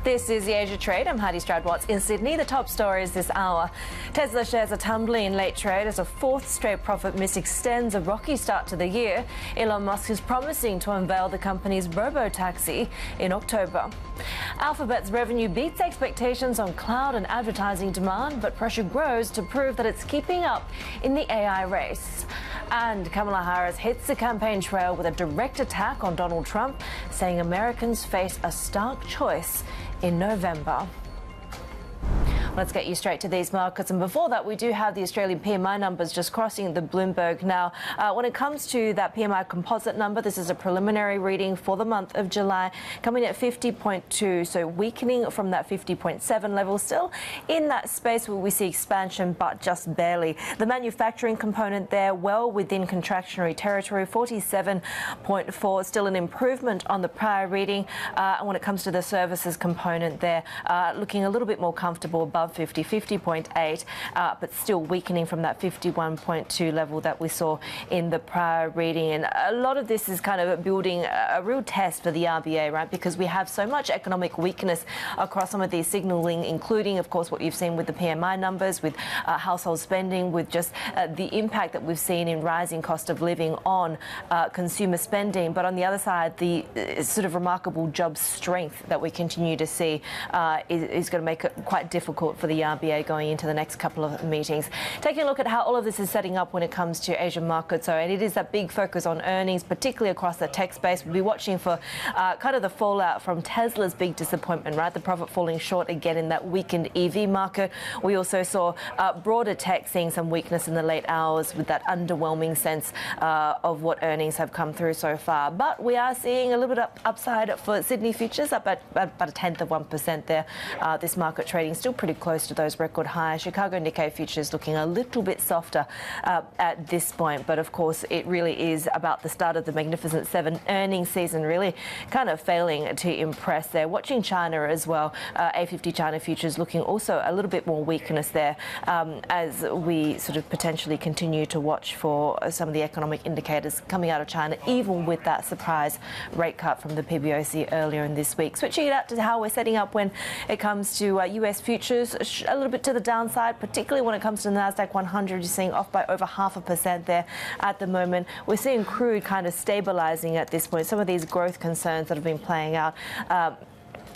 This is the Asia Trade. I'm Haidi Stroud-Watts in Sydney. The top stories this hour. Tesla shares are tumbling in late trade as a fourth straight profit miss extends a rocky start to the year. Elon Musk is promising to unveil the company's robo-taxi in October. Alphabet's revenue beats expectations on cloud and advertising demand, but pressure grows to prove that it's keeping up in the AI race. And Kamala Harris hits the campaign trail with a direct attack on Donald Trump, saying Americans face a stark choice in November. Let's get you straight to these markets. And before that, we do have the Australian PMI numbers just crossing the Bloomberg now. When it comes to that PMI composite number, this is a preliminary reading for the month of July, coming at 50.2, so weakening from that 50.7 level. Still in that space where we see expansion, but just barely. The manufacturing component there, well within contractionary territory, 47.4, still an improvement on the prior reading. And when it comes to the services component there, looking a little bit more comfortable above 50, 50.8, but still weakening from that 51.2 level that we saw in the prior reading. And a lot of this is kind of building a real test for the RBA, right? Because we have so much economic weakness across some of these signalling, including, of course, what you've seen with the PMI numbers, with household spending, with just the impact that we've seen in rising cost of living on consumer spending. But on the other side, the sort of remarkable job strength that we continue to see is going to make it quite difficult for the RBA going into the next couple of meetings. Taking a look at how all of this is setting up when it comes to Asian markets, so and it is that big focus on earnings, particularly across the tech space. We'll be watching for kind of the fallout from Tesla's big disappointment, right? The profit falling short again in that weakened EV market. We also saw broader tech seeing some weakness in the late hours with that underwhelming sense of what earnings have come through so far. But we are seeing a little bit upside for Sydney futures, up at about a tenth of 1% there. This market trading still pretty close to those record highs. Chicago Nikkei futures looking a little bit softer at this point, but of course it really is about the start of the Magnificent Seven earnings season, really kind of failing to impress there. Watching China as well, A50 China futures looking also a little bit more weakness there as we sort of potentially continue to watch for some of the economic indicators coming out of China, even with that surprise rate cut from the PBOC earlier in this week. Switching it out to how we're setting up when it comes to US futures, a little bit to the downside, particularly when it comes to the Nasdaq 100. You're seeing off by over 0.5% there at the moment. We're seeing crude kind of stabilizing at this point. Some of these growth concerns that have been playing out.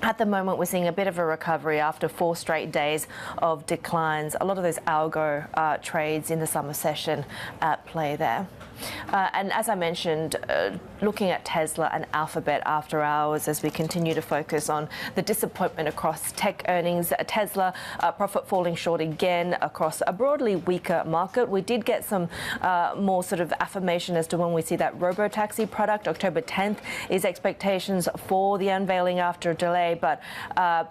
At the moment, we're seeing a bit of a recovery after 4 straight days of declines. A lot of those algo trades in the summer session at play there. And as I mentioned, looking at Tesla and Alphabet after hours as we continue to focus on the disappointment across tech earnings. Tesla profit falling short again across a broadly weaker market. We did get some more sort of affirmation as to when we see that robo-taxi product. October 10th is expectations for the unveiling after a delay, but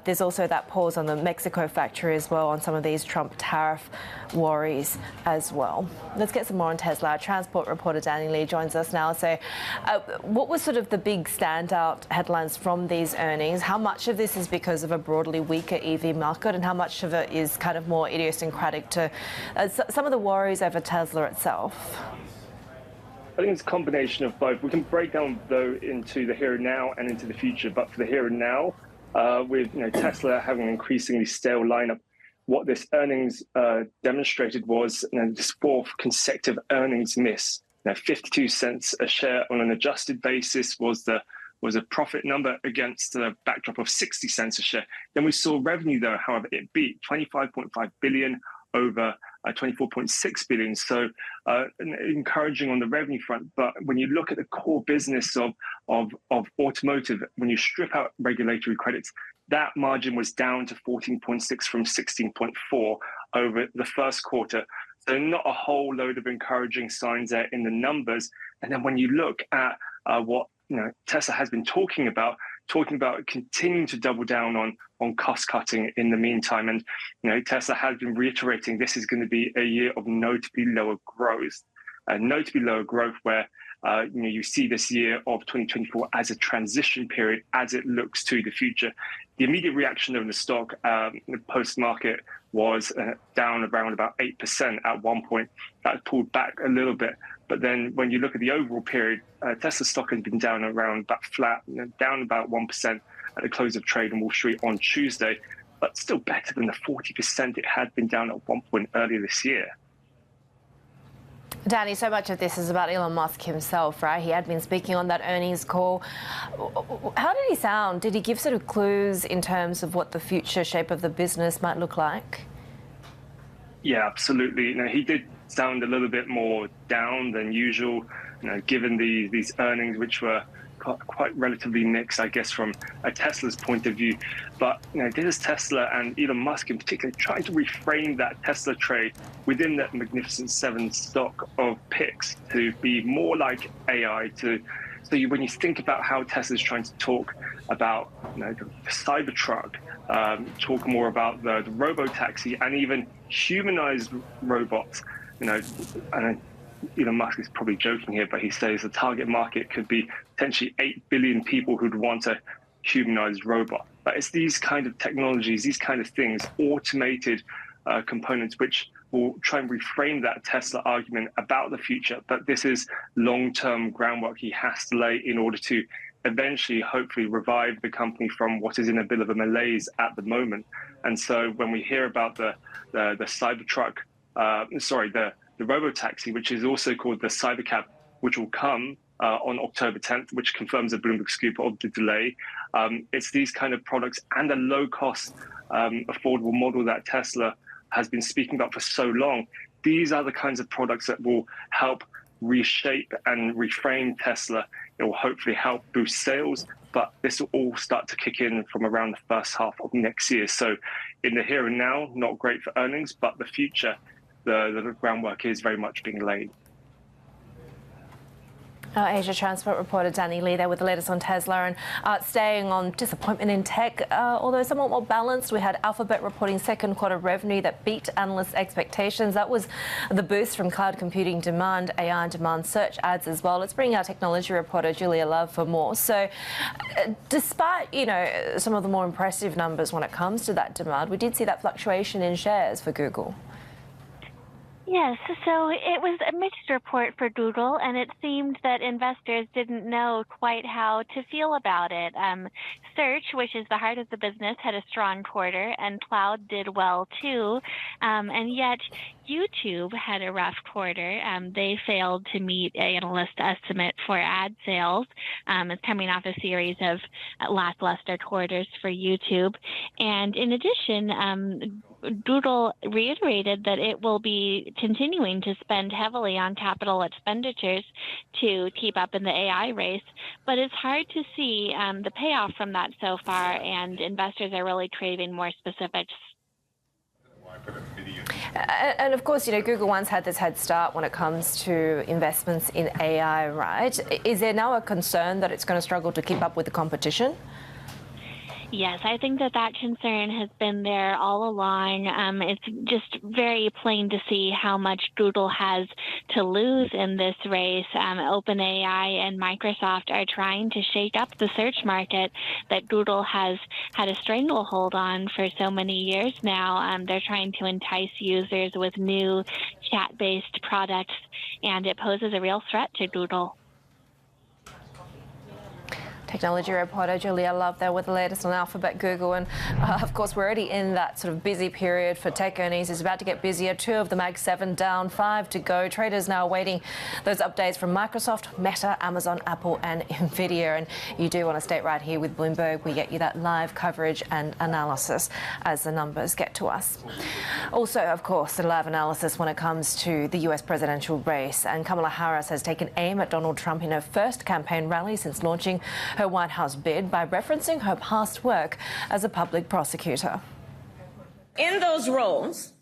there's also that pause on the Mexico factory as well on some of these Trump tariff worries as well. Let's get some more on Tesla. Our transport reporter Danny Lee joins us now. So what was sort of the big standout headlines from these earnings? How much of this is because of a broadly weaker EV market, and how much of it is kind of more idiosyncratic to some of the worries over Tesla itself? I think it's a combination of both. We can break down, though, into the here and now and into the future. But for the here and now, with Tesla having an increasingly stale lineup, what this earnings demonstrated was this 4th consecutive earnings miss. 52 cents a share on an adjusted basis was a profit number against a backdrop of 60 cents a share. Then we saw revenue, though, however, it beat 25.5 billion over 24.6 billion. So encouraging on the revenue front. But when you look at the core business of automotive, when you strip out regulatory credits, that margin was down to 14.6 from 16.4 over the first quarter. So not a whole load of encouraging signs there in the numbers. And then when you look at what Tesla has been talking about continuing to double down on cost cutting in the meantime. And Tesla has been reiterating this is going to be a year of notably lower growth, where You see this year of 2024 as a transition period as it looks to the future. The immediate reaction of the stock post-market was down around about 8% at one point. That pulled back a little bit. But then when you look at the overall period, Tesla stock has been down around about flat, down about 1% at the close of trade on Wall Street on Tuesday, but still better than the 40% it had been down at one point earlier this year. Danny, so much of this is about Elon Musk himself, right? He had been speaking on that earnings call. How did he sound? Did he give sort of clues in terms of what the future shape of the business might look like? Yeah, absolutely. He did sound a little bit more down than usual, given these earnings, which were quite relatively mixed, I guess, from a Tesla's point of view. But this is Tesla and Elon Musk in particular trying to reframe that Tesla trade within that Magnificent Seven stock of picks to be more like AI. When you think about how Tesla's trying to talk about the Cybertruck, talk more about the robo-taxi and even humanized robots, and Elon Musk is probably joking here, but he says the target market could be potentially 8 billion people who'd want a humanized robot. But it's these kind of technologies, these kind of things, automated components, which will try and reframe that Tesla argument about the future. But this is long-term groundwork he has to lay in order to eventually, hopefully, revive the company from what is in a bit of a malaise at the moment. And so when we hear about the Cybertruck, the robo-taxi, which is also called the Cybercab, which will come on October 10th, which confirms the Bloomberg scoop of the delay. It's these kind of products and a low-cost, affordable model that Tesla has been speaking about for so long. These are the kinds of products that will help reshape and reframe Tesla. It will hopefully help boost sales, but this will all start to kick in from around the first half of next year. So in the here and now, not great for earnings, but the future, the groundwork is very much being laid. Asia Transport reporter Danny Lee there with the latest on Tesla. And staying on disappointment in tech, although somewhat more balanced, we had Alphabet reporting second quarter revenue that beat analysts' expectations. That was the boost from cloud computing demand, AI demand, search ads as well. Let's bring our technology reporter Julia Love for more. So despite, some of the more impressive numbers when it comes to that demand, we did see that fluctuation in shares for Google. Yes, so it was a mixed report for Google, and it seemed that investors didn't know quite how to feel about it. Search, which is the heart of the business, had a strong quarter, and cloud did well too. And yet YouTube had a rough quarter. They failed to meet analyst estimate for ad sales. It's coming off a series of lackluster quarters for YouTube. And in addition, Google reiterated that it will be continuing to spend heavily on capital expenditures to keep up in the AI race, but it's hard to see the payoff from that so far, and investors are really craving more specifics. And of course, Google once had this head start when it comes to investments in AI, right? Is there now a concern that it's going to struggle to keep up with the competition? Yes, I think that concern has been there all along. It's just very plain to see how much Google has to lose in this race. OpenAI and Microsoft are trying to shake up the search market that Google has had a stranglehold on for so many years now. They're trying to entice users with new chat-based products, and it poses a real threat to Google. Technology reporter Julia Love there with the latest on Alphabet, Google, and of course we're already in that sort of busy period for tech earnings. It's about to get busier. 2 of the Mag 7 down, 5 to go. Traders now awaiting those updates from Microsoft, Meta, Amazon, Apple and Nvidia. And you do want to stay right here with Bloomberg. We get you that live coverage and analysis as the numbers get to us. Also, of course, the live analysis when it comes to the US presidential race. And Kamala Harris has taken aim at Donald Trump in her first campaign rally since launching her White House bid by referencing her past work as a public prosecutor. In those roles,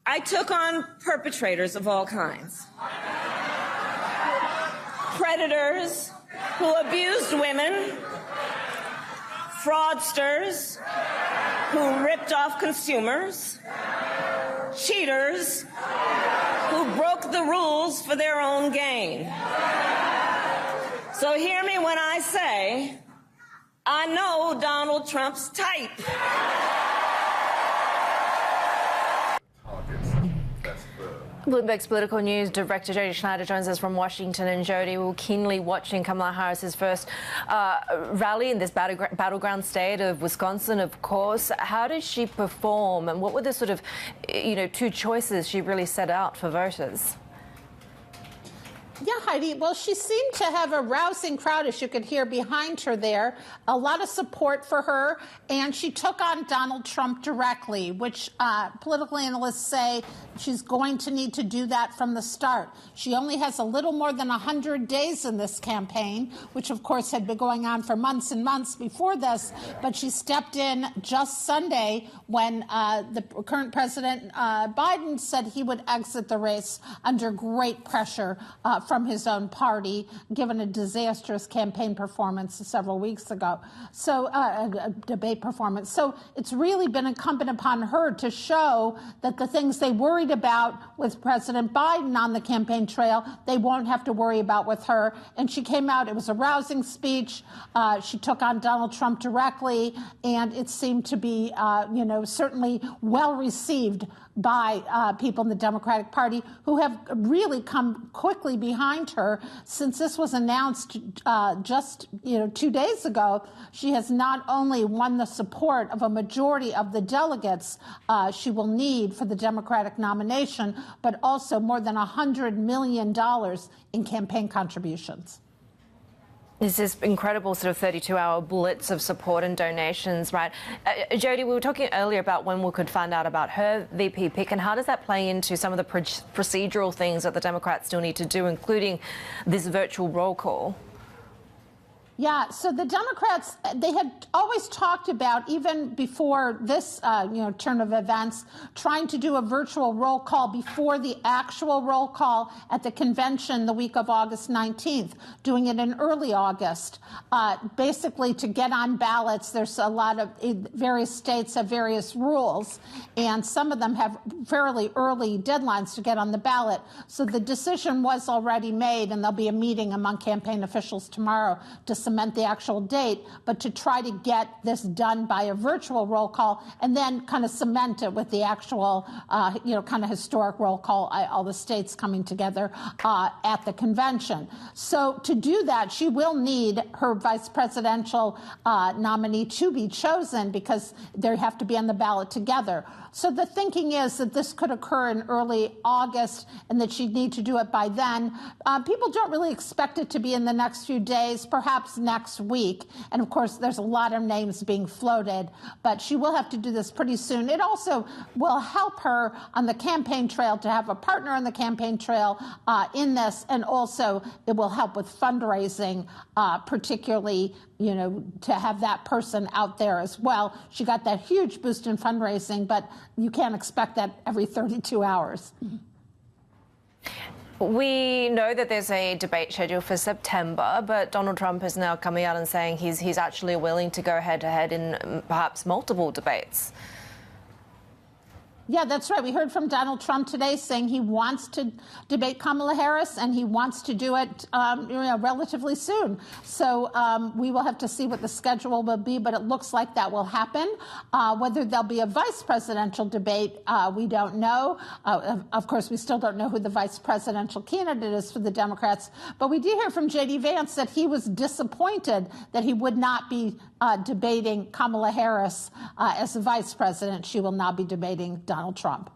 I took on perpetrators of all kinds. Predators who abused women, fraudsters who ripped off consumers, cheaters who broke the rules for their own gain. So hear me when I say, I know Donald Trump's type. Bloomberg's political news director Jody Schneider joins us from Washington. And Jody, we're keenly watching Kamala Harris's first rally in this battleground state of Wisconsin, of course. How did she perform, and what were the sort of, two choices she really set out for voters? Yeah, Heidi. Well, she seemed to have a rousing crowd, as you could hear behind her there. A lot of support for her. And she took on Donald Trump directly, which political analysts say she's going to need to do that from the start. She only has a little more than 100 days in this campaign, which, of course, had been going on for months and months before this. But she stepped in just Sunday when the current President Biden said he would exit the race under great pressure from his own party, given a disastrous campaign performance several weeks ago. So a debate performance. So it's really been incumbent upon her to show that the things they worried about with President Biden on the campaign trail, they won't have to worry about with her. And she came out. It was a rousing speech. She took on Donald Trump directly, and it seemed to be, certainly well received by people in the Democratic Party, who have really come quickly behind her since this was announced just 2 days ago. She has not only won the support of a majority of the delegates she will need for the Democratic nomination, but also more than $100 million in campaign contributions. This is incredible sort of 32-hour blitz of support and donations, right? Jody, we were talking earlier about when we could find out about her VP pick, and how does that play into some of the procedural things that the Democrats still need to do, including this virtual roll call? Yeah, so the Democrats, they had always talked about, even before this, turn of events, trying to do a virtual roll call before the actual roll call at the convention the week of August 19th, doing it in early August, basically to get on ballots. There's a lot of various states have various rules, and some of them have fairly early deadlines to get on the ballot. So the decision was already made, and there'll be a meeting among campaign officials tomorrow to cement the actual date, but to try to get this done by a virtual roll call and then kind of cement it with the actual, kind of historic roll call, all the states coming together at the convention. So to do that, she will need her vice presidential nominee to be chosen, because they have to be on the ballot together. So the thinking is that this could occur in early August and that she'd need to do it by then. People don't really expect it to be in the next few days, perhaps next week. And of course, there's a lot of names being floated, but she will have to do this pretty soon. It also will help her on the campaign trail to have a partner on the campaign trail in this. And also it will help with fundraising, particularly to have that person out there as well. She got that huge boost in fundraising, but you can't expect that every 32 hours. We know that there's a debate scheduled for September, but Donald Trump is now coming out and saying he's actually willing to go head-to-head in perhaps multiple debates. Yeah, that's right. We heard from Donald Trump today saying he wants to debate Kamala Harris, and he wants to do it relatively soon. So we will have to see what the schedule will be, but it looks like that will happen. Whether there'll be a vice presidential debate, we don't know. Of course, we still don't know who the vice presidential candidate is for the Democrats. But we did hear from J.D. Vance that he was disappointed that he would not be debating Kamala Harris as the vice president. She will now be debating Donald Trump.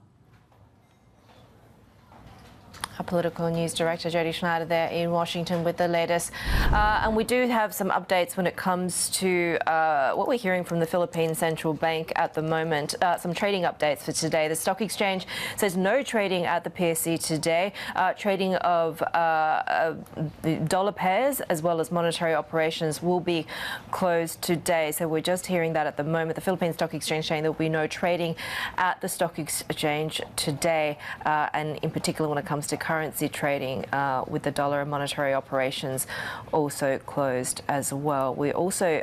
Our political news director, Jody Schneider, there in Washington with the latest. And we do have some updates when it comes to what we're hearing from the Philippine Central Bank at the moment. Some trading updates for today. The stock exchange says no trading at the PSC today. Trading of the dollar pairs as well as monetary operations will be closed today. So we're just hearing that at the moment. The Philippine Stock Exchange saying there will be no trading at the stock exchange today. And in particular, when it comes to currency trading, with the dollar and monetary operations also closed as well. We also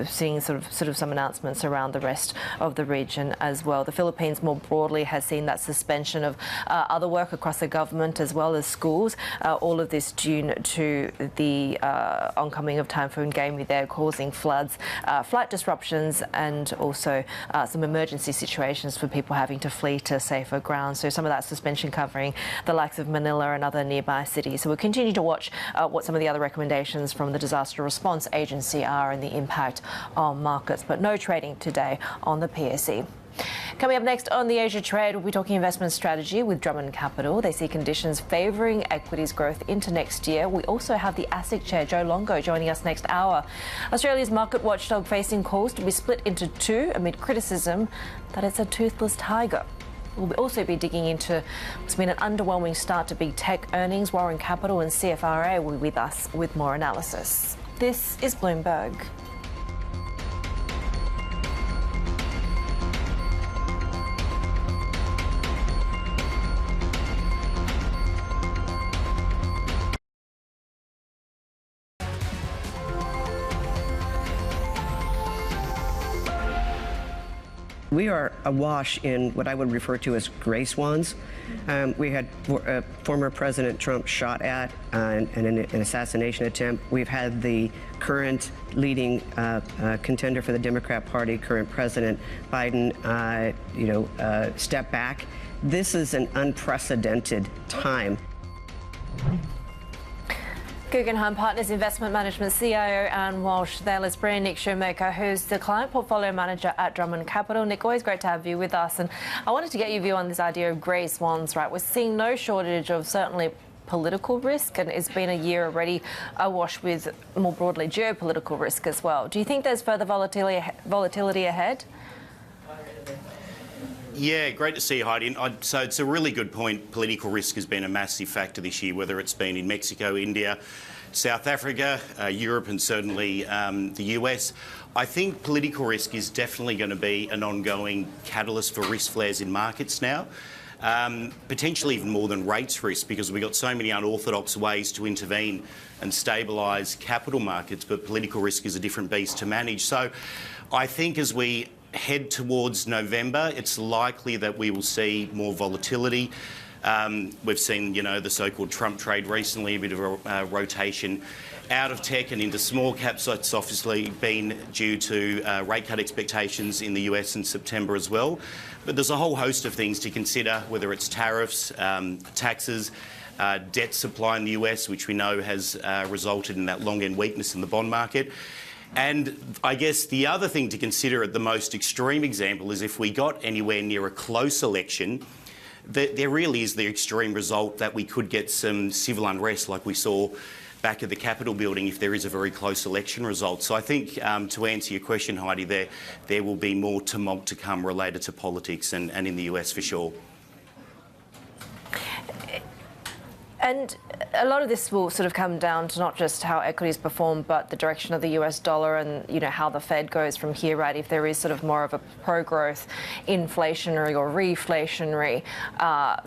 seeing sort of some announcements around the rest of the region as well. The Philippines more broadly has seen that suspension of other work across the government as well as schools. All of this due to the oncoming of Typhoon Gamy there, causing floods, flight disruptions, and also some emergency situations for people having to flee to safer ground. So some of that suspension covering the likes of Manila and other nearby cities. So we'll continue to watch what some of the other recommendations from the Disaster Response Agency are and the impact on markets. But no trading today on the PSE. Coming up next on the Asia Trade, we'll be talking investment strategy with Drummond Capital. They see conditions favouring equities growth into next year. We also have the ASIC chair, Joe Longo, joining us next hour. Australia's market watchdog facing calls to be split into two amid criticism that it's a toothless tiger. We'll also be digging into what's been an underwhelming start to big tech earnings. Warren Capital and CFRA will be with us with more analysis. This is Bloomberg. We are awash in what I would refer to as gray swans. We had former President Trump shot at in an assassination attempt. We've had the current leading contender for the Democrat Party, current President Biden, step back. This is an unprecedented time. Guggenheim Partners Investment Management CIO Anne Walsh there. Let's bring Nick Schoenmaker, who's the client portfolio manager at Drummond Capital. Nick, always great to have you with us. And I wanted to get your view on this idea of grey swans, right? We're seeing no shortage of certainly political risk, and it's been a year already awash with more broadly geopolitical risk as well. Do you think there's further volatility ahead? Yeah, great to see you, Heidi. So it's a really good point. Political risk has been a massive factor this year, whether it's been in Mexico, India, South Africa, Europe, and certainly the US. I think political risk is definitely going to be an ongoing catalyst for risk flares in markets now. Potentially even more than rates risk, because we've got so many unorthodox ways to intervene and stabilise capital markets, but political risk is a different beast to manage. So I think as we head towards November, it's likely that we will see more volatility. We've seen, the so-called Trump trade recently, a bit of a rotation out of tech and into small caps. That's obviously been due to rate cut expectations in the US in September as well. But there's a whole host of things to consider, whether it's tariffs, taxes, debt supply in the US, which we know has resulted in that long-end weakness in the bond market. And I guess the other thing to consider at the most extreme example is if we got anywhere near a close election, there really is the extreme result that we could get some civil unrest like we saw back at the Capitol building if there is a very close election result. So I think to answer your question, Heidi, there will be more tumult to come related to politics and in the US for sure. And a lot of this will sort of come down to not just how equities perform, but the direction of the US dollar and, how the Fed goes from here, right? If there is sort of more of a pro-growth, inflationary or reflationary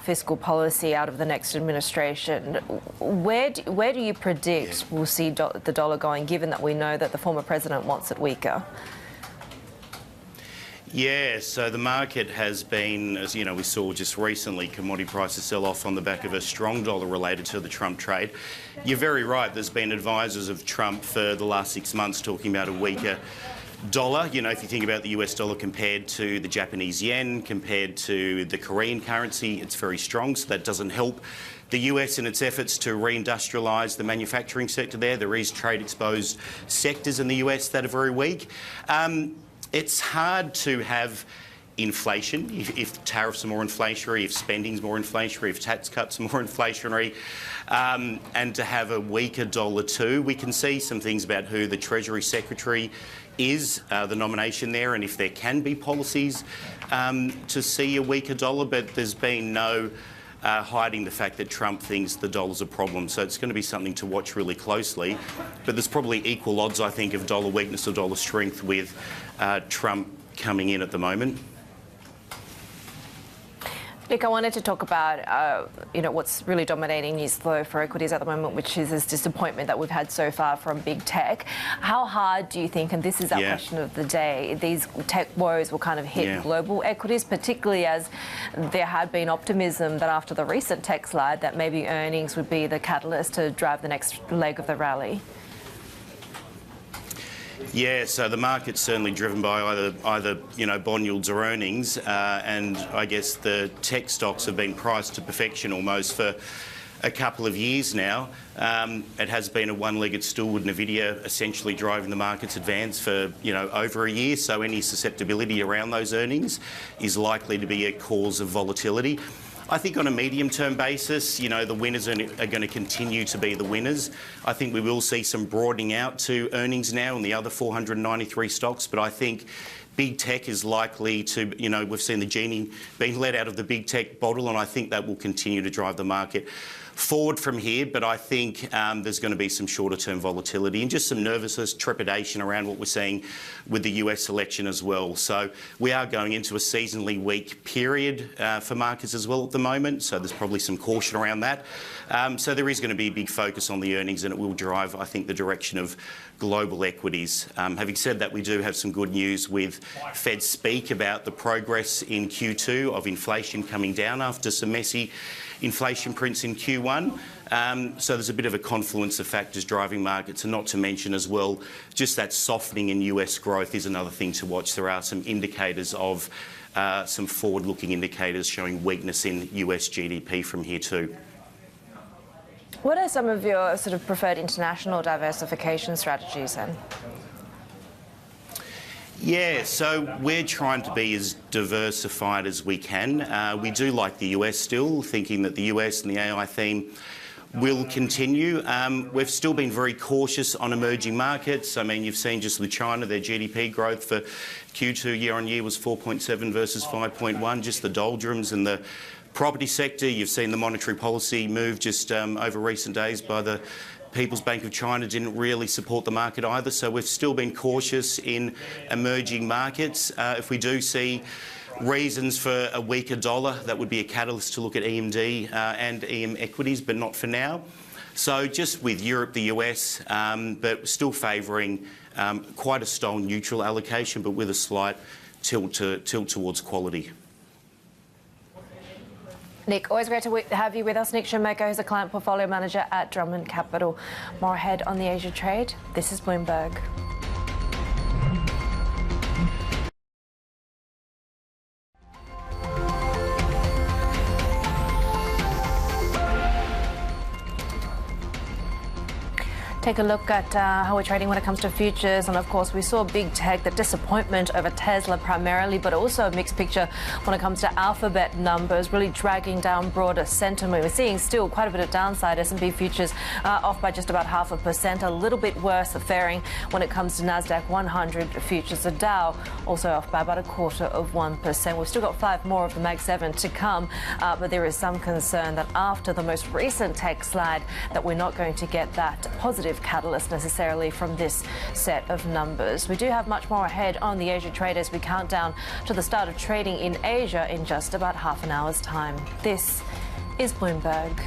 fiscal policy out of the next administration, where do you predict we'll see the dollar going, given that we know that the former president wants it weaker? Yeah, so the market has been, as we saw just recently, commodity prices sell off on the back of a strong dollar related to the Trump trade. You're very right, there's been advisors of Trump for the last 6 months talking about a weaker dollar. If you think about the US dollar compared to the Japanese yen, compared to the Korean currency, it's very strong, so that doesn't help the US in its efforts to reindustrialise the manufacturing sector there. There is trade-exposed sectors in the US that are very weak. It's hard to have inflation if tariffs are more inflationary, if spending's more inflationary, if tax cuts are more inflationary, and to have a weaker dollar too. We can see some things about who the Treasury Secretary is, the nomination there, and if there can be policies to see a weaker dollar, but there's been no hiding the fact that Trump thinks the dollar's a problem. So it's going to be something to watch really closely. But there's probably equal odds, I think, of dollar weakness or dollar strength with Trump coming in at the moment. Nick, I wanted to talk about, what's really dominating news flow for equities at the moment, which is this disappointment that we've had so far from big tech. How hard do you think, and this is our question of the day, these tech woes will kind of hit global equities, particularly as there had been optimism that after the recent tech slide that maybe earnings would be the catalyst to drive the next leg of the rally? Yeah, so the market's certainly driven by either bond yields or earnings, and I guess the tech stocks have been priced to perfection almost for a couple of years now. It has been a one-legged stool with Nvidia essentially driving the market's advance for over a year, so any susceptibility around those earnings is likely to be a cause of volatility. I think on a medium-term basis, the winners are going to continue to be the winners. I think we will see some broadening out to earnings now in the other 493 stocks, but I think big tech is likely to, we've seen the genie being let out of the big tech bottle, and I think that will continue to drive the market forward from here. But I think there's going to be some shorter-term volatility and just some nervousness, trepidation around what we're seeing with the US election as well. So we are going into a seasonally weak period for markets as well at the moment, so there's probably some caution around that. So there is going to be a big focus on the earnings, and it will drive, I think, the direction of global equities. Having said that, we do have some good news with Fed speak about the progress in Q2 of inflation coming down after some messy inflation prints in Q1. So there's a bit of a confluence of factors driving markets, and not to mention as well, just that softening in US growth is another thing to watch. There are some indicators of some forward-looking indicators showing weakness in US GDP from here too. What are some of your sort of preferred international diversification strategies then? Yeah, so we're trying to be as diversified as we can. We do like the US still, thinking that the US and the AI theme will continue. We've still been very cautious on emerging markets. I mean, you've seen just with China, their GDP growth for Q2 year on year was 4.7 versus 5.1, just the doldrums and the property sector. You've seen the monetary policy move just over recent days by the People's Bank of China didn't really support the market either, so we've still been cautious in emerging markets. If we do see reasons for a weaker dollar, that would be a catalyst to look at EMD and EM equities, but not for now. So just with Europe, the US, but still favouring quite a style neutral allocation, but with a slight tilt towards quality. Nick, always great to have you with us. Nick Schoenmaker, who's a client portfolio manager at Drummond Capital. More ahead on the Asia trade. This is Bloomberg. Take a look at how we're trading when it comes to futures. And of course, we saw big tech, the disappointment over Tesla primarily, but also a mixed picture when it comes to Alphabet numbers, really dragging down broader sentiment. We're seeing still quite a bit of downside. S&P futures off by just about 0.5%, a little bit worse faring when it comes to NASDAQ 100 futures. The Dow also off by about 0.25%. We've still got 5 more of the Mag 7 to come, but there is some concern that after the most recent tech slide that we're not going to get that positive catalyst necessarily from this set of numbers. We do have much more ahead on the Asia trade as we count down to the start of trading in Asia in just about half an hour's time. This is Bloomberg.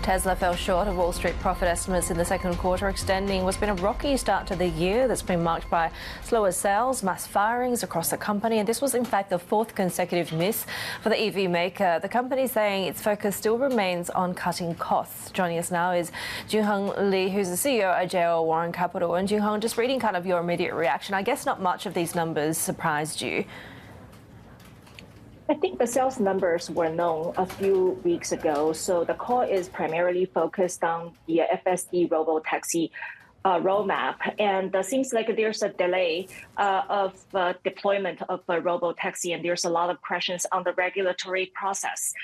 Tesla fell short of Wall Street profit estimates in the second quarter, extending what's been a rocky start to the year that's been marked by slower sales, mass firings across the company. And this was, in fact, the 4th consecutive miss for the EV maker. The company saying its focus still remains on cutting costs. Joining us now is Junheng Lee, who's the CEO at JL Warren Capital. And Junheng, just reading kind of your immediate reaction, I guess not much of these numbers surprised you. I think the sales numbers were known a few weeks ago, so the call is primarily focused on the FSD robotaxi roadmap, and it seems like there's a delay of deployment of a robotaxi, and there's a lot of questions on the regulatory process.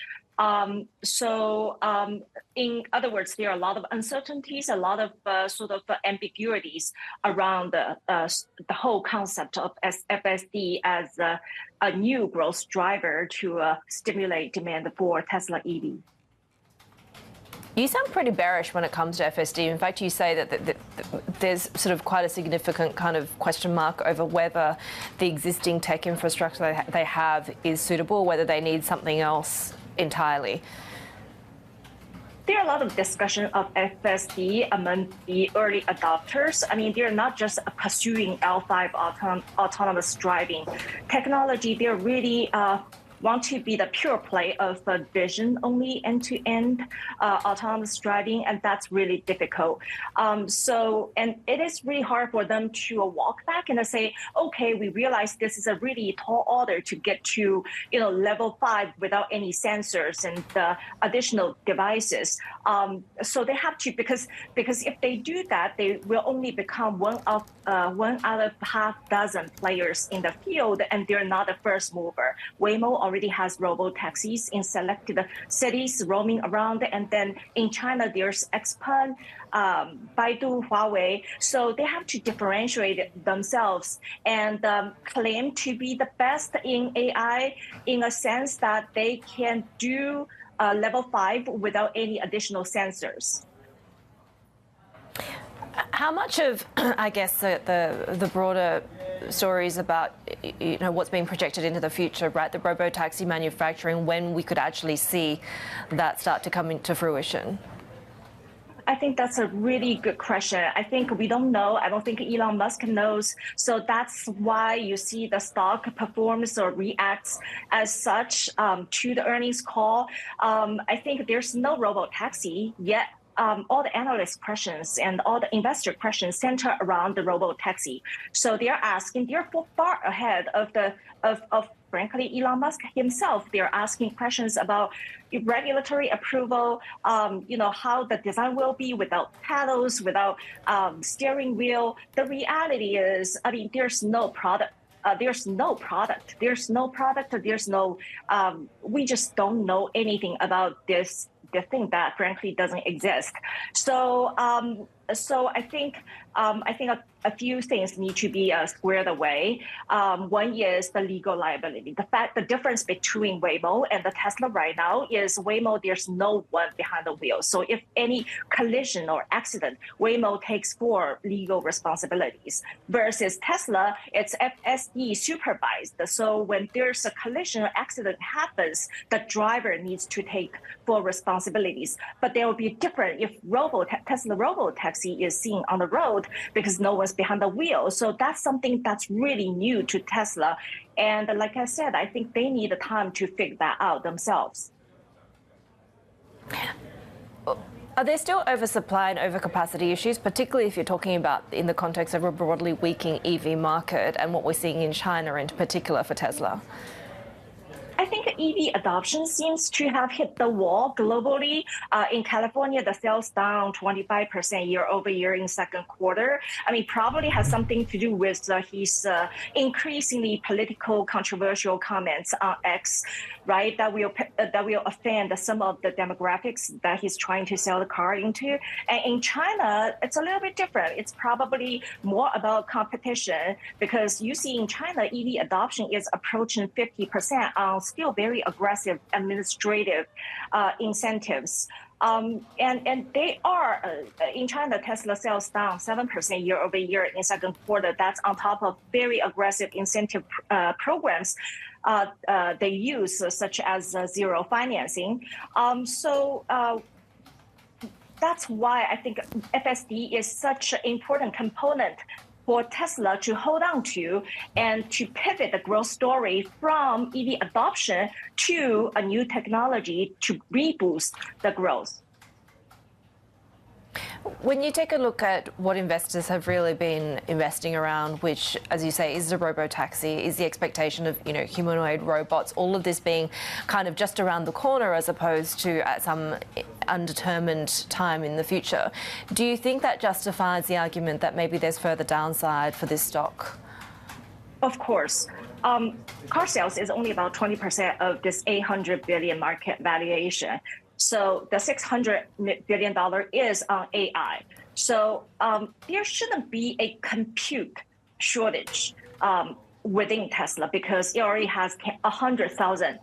In other words, there are a lot of uncertainties, a lot of sort of ambiguities around the whole concept of FSD as a new growth driver to stimulate demand for Tesla EV. You sound pretty bearish when it comes to FSD. In fact, you say that there's sort of quite a significant kind of question mark over whether the existing tech infrastructure they have is suitable, whether they need something else entirely. There are a lot of discussion of FSD among the early adopters. I mean, they're not just pursuing L5 autonomous driving technology. They're really want to be the pure play of vision only end-to-end autonomous driving, and that's really difficult. And it is really hard for them to walk back and say, okay, we realize this is a really tall order to get to level 5 without any sensors and additional devices. So they have to, because if they do that, they will only become one out of half dozen players in the field, and they're not the first mover. Waymo already has robo-taxis in selected cities roaming around. And then in China, there's XPeng, Baidu, Huawei. So they have to differentiate themselves and claim to be the best in AI in a sense that they can do level 5 without any additional sensors. How much of, I guess, the broader stories about what's being projected into the future, right? The robo-taxi manufacturing, when we could actually see that start to come into fruition? I think that's a really good question. I think we don't know. I don't think Elon Musk knows. So that's why you see the stock performs or reacts as such to the earnings call. I think there's no robo-taxi yet. All the analyst questions and all the investor questions center around the robo-taxi. So they're far ahead of frankly, Elon Musk himself. They're asking questions about regulatory approval, how the design will be without pedals, without steering wheel. The reality is, there's no product. We just don't know anything about this. The thing that frankly doesn't exist. So I think a few things need to be squared away. One is the legal liability. The difference between Waymo and the Tesla right now is Waymo, there's no one behind the wheel. So if any collision or accident, Waymo takes full legal responsibilities. Versus Tesla, it's FSD supervised. So when there's a collision or accident happens, the driver needs to take full responsibilities. But there will be different if Tesla robo-taxi is seen on the road because no one's behind the wheel. So that's something that's really new to Tesla. And like I said, I think they need the time to figure that out themselves. Are there still oversupply and overcapacity issues, particularly if you're talking about in the context of a broadly weakening EV market and what we're seeing in China in particular for Tesla? I think EV adoption seems to have hit the wall globally. In California, the sales down 25% year over year in second quarter. Probably has something to do with his increasingly political controversial comments on X, right? That will offend some of the demographics that he's trying to sell the car into. And in China, it's a little bit different. It's probably more about competition because you see in China, EV adoption is approaching 50% on still very aggressive administrative incentives. And they are, in China, Tesla sales down 7% year over year in second quarter. That's on top of very aggressive incentive programs they use, such as zero financing. That's why I think FSD is such an important component for Tesla to hold on to and to pivot the growth story from EV adoption to a new technology to reboost the growth. When you take a look at what investors have really been investing around, which, as you say, is the robo-taxi, is the expectation of, humanoid robots, all of this being kind of just around the corner as opposed to at some undetermined time in the future, do you think that justifies the argument that maybe there's further downside for this stock? Of course. Car sales is only about 20% of this $800 billion market valuation. So the $600 billion is on AI. So there shouldn't be a compute shortage within Tesla because it already has 100,000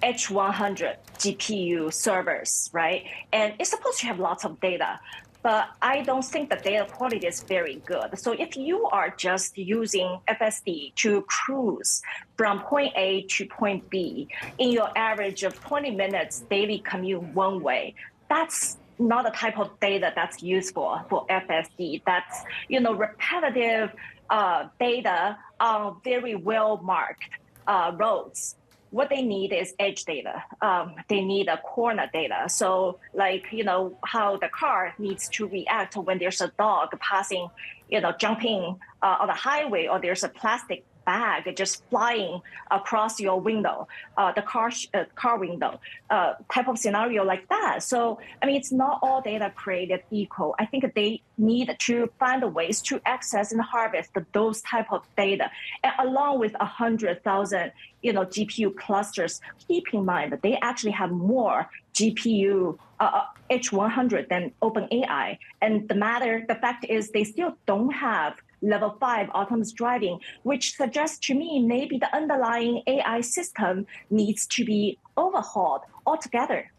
H100 GPU servers, right? And it's supposed to have lots of data, but I don't think the data quality is very good. So if you are just using FSD to cruise from point A to point B in your average of 20 minutes daily commute one way, that's not the type of data that's useful for FSD. That's, repetitive data on very well-marked roads. What they need is edge data. They need a corner data. So how the car needs to react when there's a dog passing, jumping on the highway, or there's a plastic bag just flying across your window, the car window, type of scenario like that. So, it's not all data created equal. I think they need to find ways to access and harvest those type of data. And along with 100,000, GPU clusters, keep in mind that they actually have more GPU H100 than OpenAI. And the fact is they still don't have level 5 autonomous driving, which suggests to me maybe the underlying AI system needs to be overhauled altogether.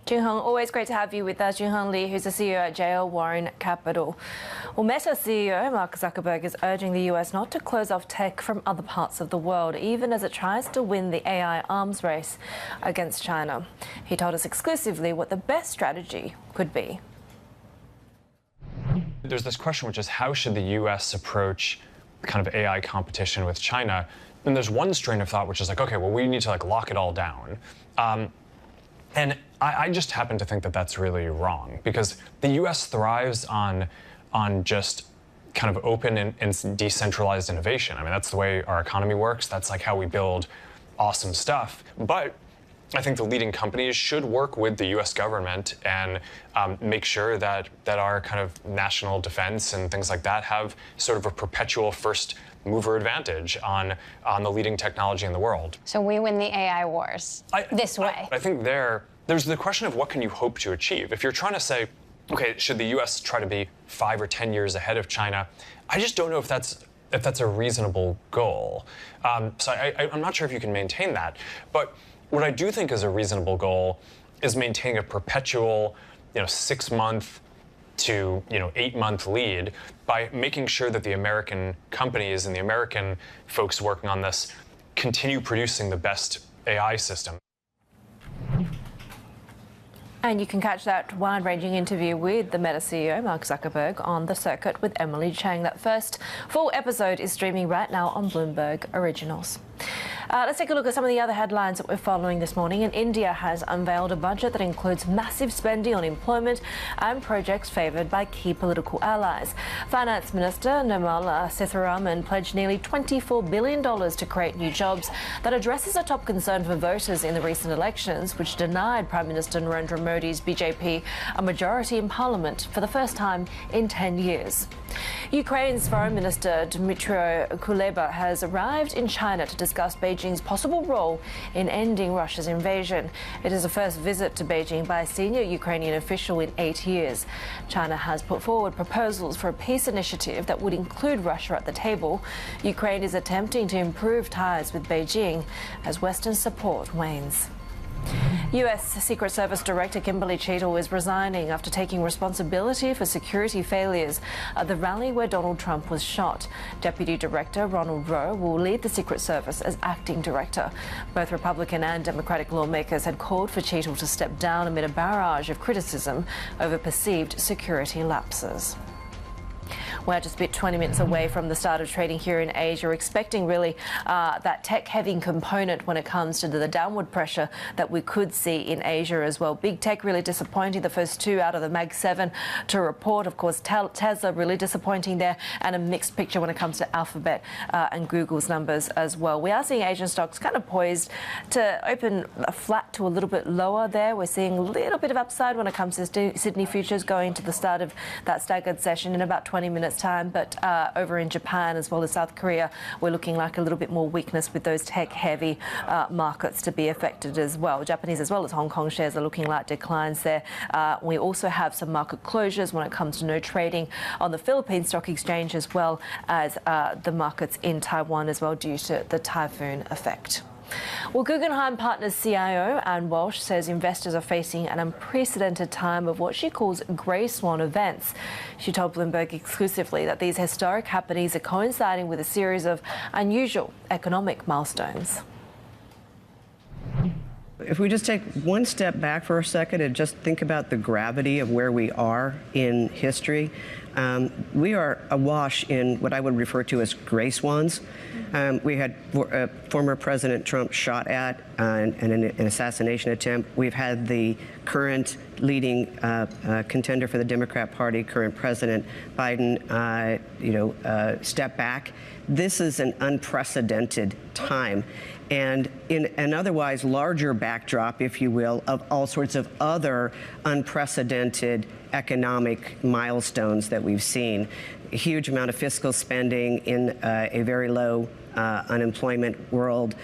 Junheng, always great to have you with us. Junheng Lee, who's the CEO at JL Warren Capital. Well, Meta CEO Mark Zuckerberg is urging the US not to close off tech from other parts of the world, even as it tries to win the AI arms race against China. He told us exclusively what the best strategy could be. There's this question, which is how should the U.S. approach kind of AI competition with China? And there's one strain of thought, which is okay, well, we need to lock it all down. And I just happen to think that that's really wrong, because the U.S. thrives on just kind of open and decentralized innovation. That's the way our economy works. That's how we build awesome stuff. But I think the leading companies should work with the U.S. government and make sure that our kind of national defense and things like that have sort of a perpetual first mover advantage on the leading technology in the world. So we win the AI wars this way. I think there's the question of what can you hope to achieve. If you're trying to say, okay, should the U.S. try to be 5 or 10 years ahead of China? I just don't know if that's a reasonable goal. So I'm not sure if you can maintain that. But what I do think is a reasonable goal is maintaining a perpetual, 6-month to 8-month lead by making sure that the American companies and the American folks working on this continue producing the best AI system. And you can catch that wide-ranging interview with the Meta CEO, Mark Zuckerberg, on The Circuit with Emily Chang. That first full episode is streaming right now on Bloomberg Originals. Let's take a look at some of the other headlines that we're following this morning. And India has unveiled a budget that includes massive spending on employment and projects favoured by key political allies. Finance Minister Nirmala Sitharaman pledged nearly $24 billion to create new jobs. That addresses a top concern for voters in the recent elections, which denied Prime Minister Narendra Modi's BJP a majority in Parliament for the first time in 10 years. Ukraine's Foreign Minister Dmytro Kuleba has arrived in China to discuss Beijing's possible role in ending Russia's invasion. It is the first visit to Beijing by a senior Ukrainian official in 8 years. China has put forward proposals for a peace initiative that would include Russia at the table. Ukraine is attempting to improve ties with Beijing as Western support wanes. US Secret Service Director Kimberly Cheatle is resigning after taking responsibility for security failures at the rally where Donald Trump was shot. Deputy Director Ronald Rowe will lead the Secret Service as acting director. Both Republican and Democratic lawmakers had called for Cheatle to step down amid a barrage of criticism over perceived security lapses. We're just a bit 20 minutes away from the start of trading here in Asia. We're expecting really that tech-heavy component when it comes to the downward pressure that we could see in Asia as well. Big tech really disappointing, the first two out of the Mag 7 to report. Of course, Tesla really disappointing there, and a mixed picture when it comes to Alphabet and Google's numbers as well. We are seeing Asian stocks kind of poised to open flat to a little bit lower there. We're seeing a little bit of upside when it comes to Sydney futures going to the start of that staggered session in about 20 minutes. first time, but over in Japan as well as South Korea, we're looking like a little bit more weakness with those tech-heavy markets to be affected as well. Japanese as well as Hong Kong shares are looking like declines there. We also have some market closures when it comes to no trading on the Philippine Stock Exchange, as well as the markets in Taiwan as well due to the typhoon effect. Well, Guggenheim Partners CIO Anne Walsh says investors are facing an unprecedented time of what she calls grey swan events. She told Bloomberg exclusively that these historic happenings are coinciding with a series of unusual economic milestones. If we just take one step back for a second and just think about the gravity of where we are in history, we are awash in what I would refer to as gray swans. We had former President Trump shot at in an assassination attempt. We've had the current leading contender for the Democrat Party, current President Biden, step back. This is an unprecedented time. And in an otherwise larger backdrop, if you will, of all sorts of other unprecedented economic milestones that we've seen. A huge amount of fiscal spending in a very low unemployment world,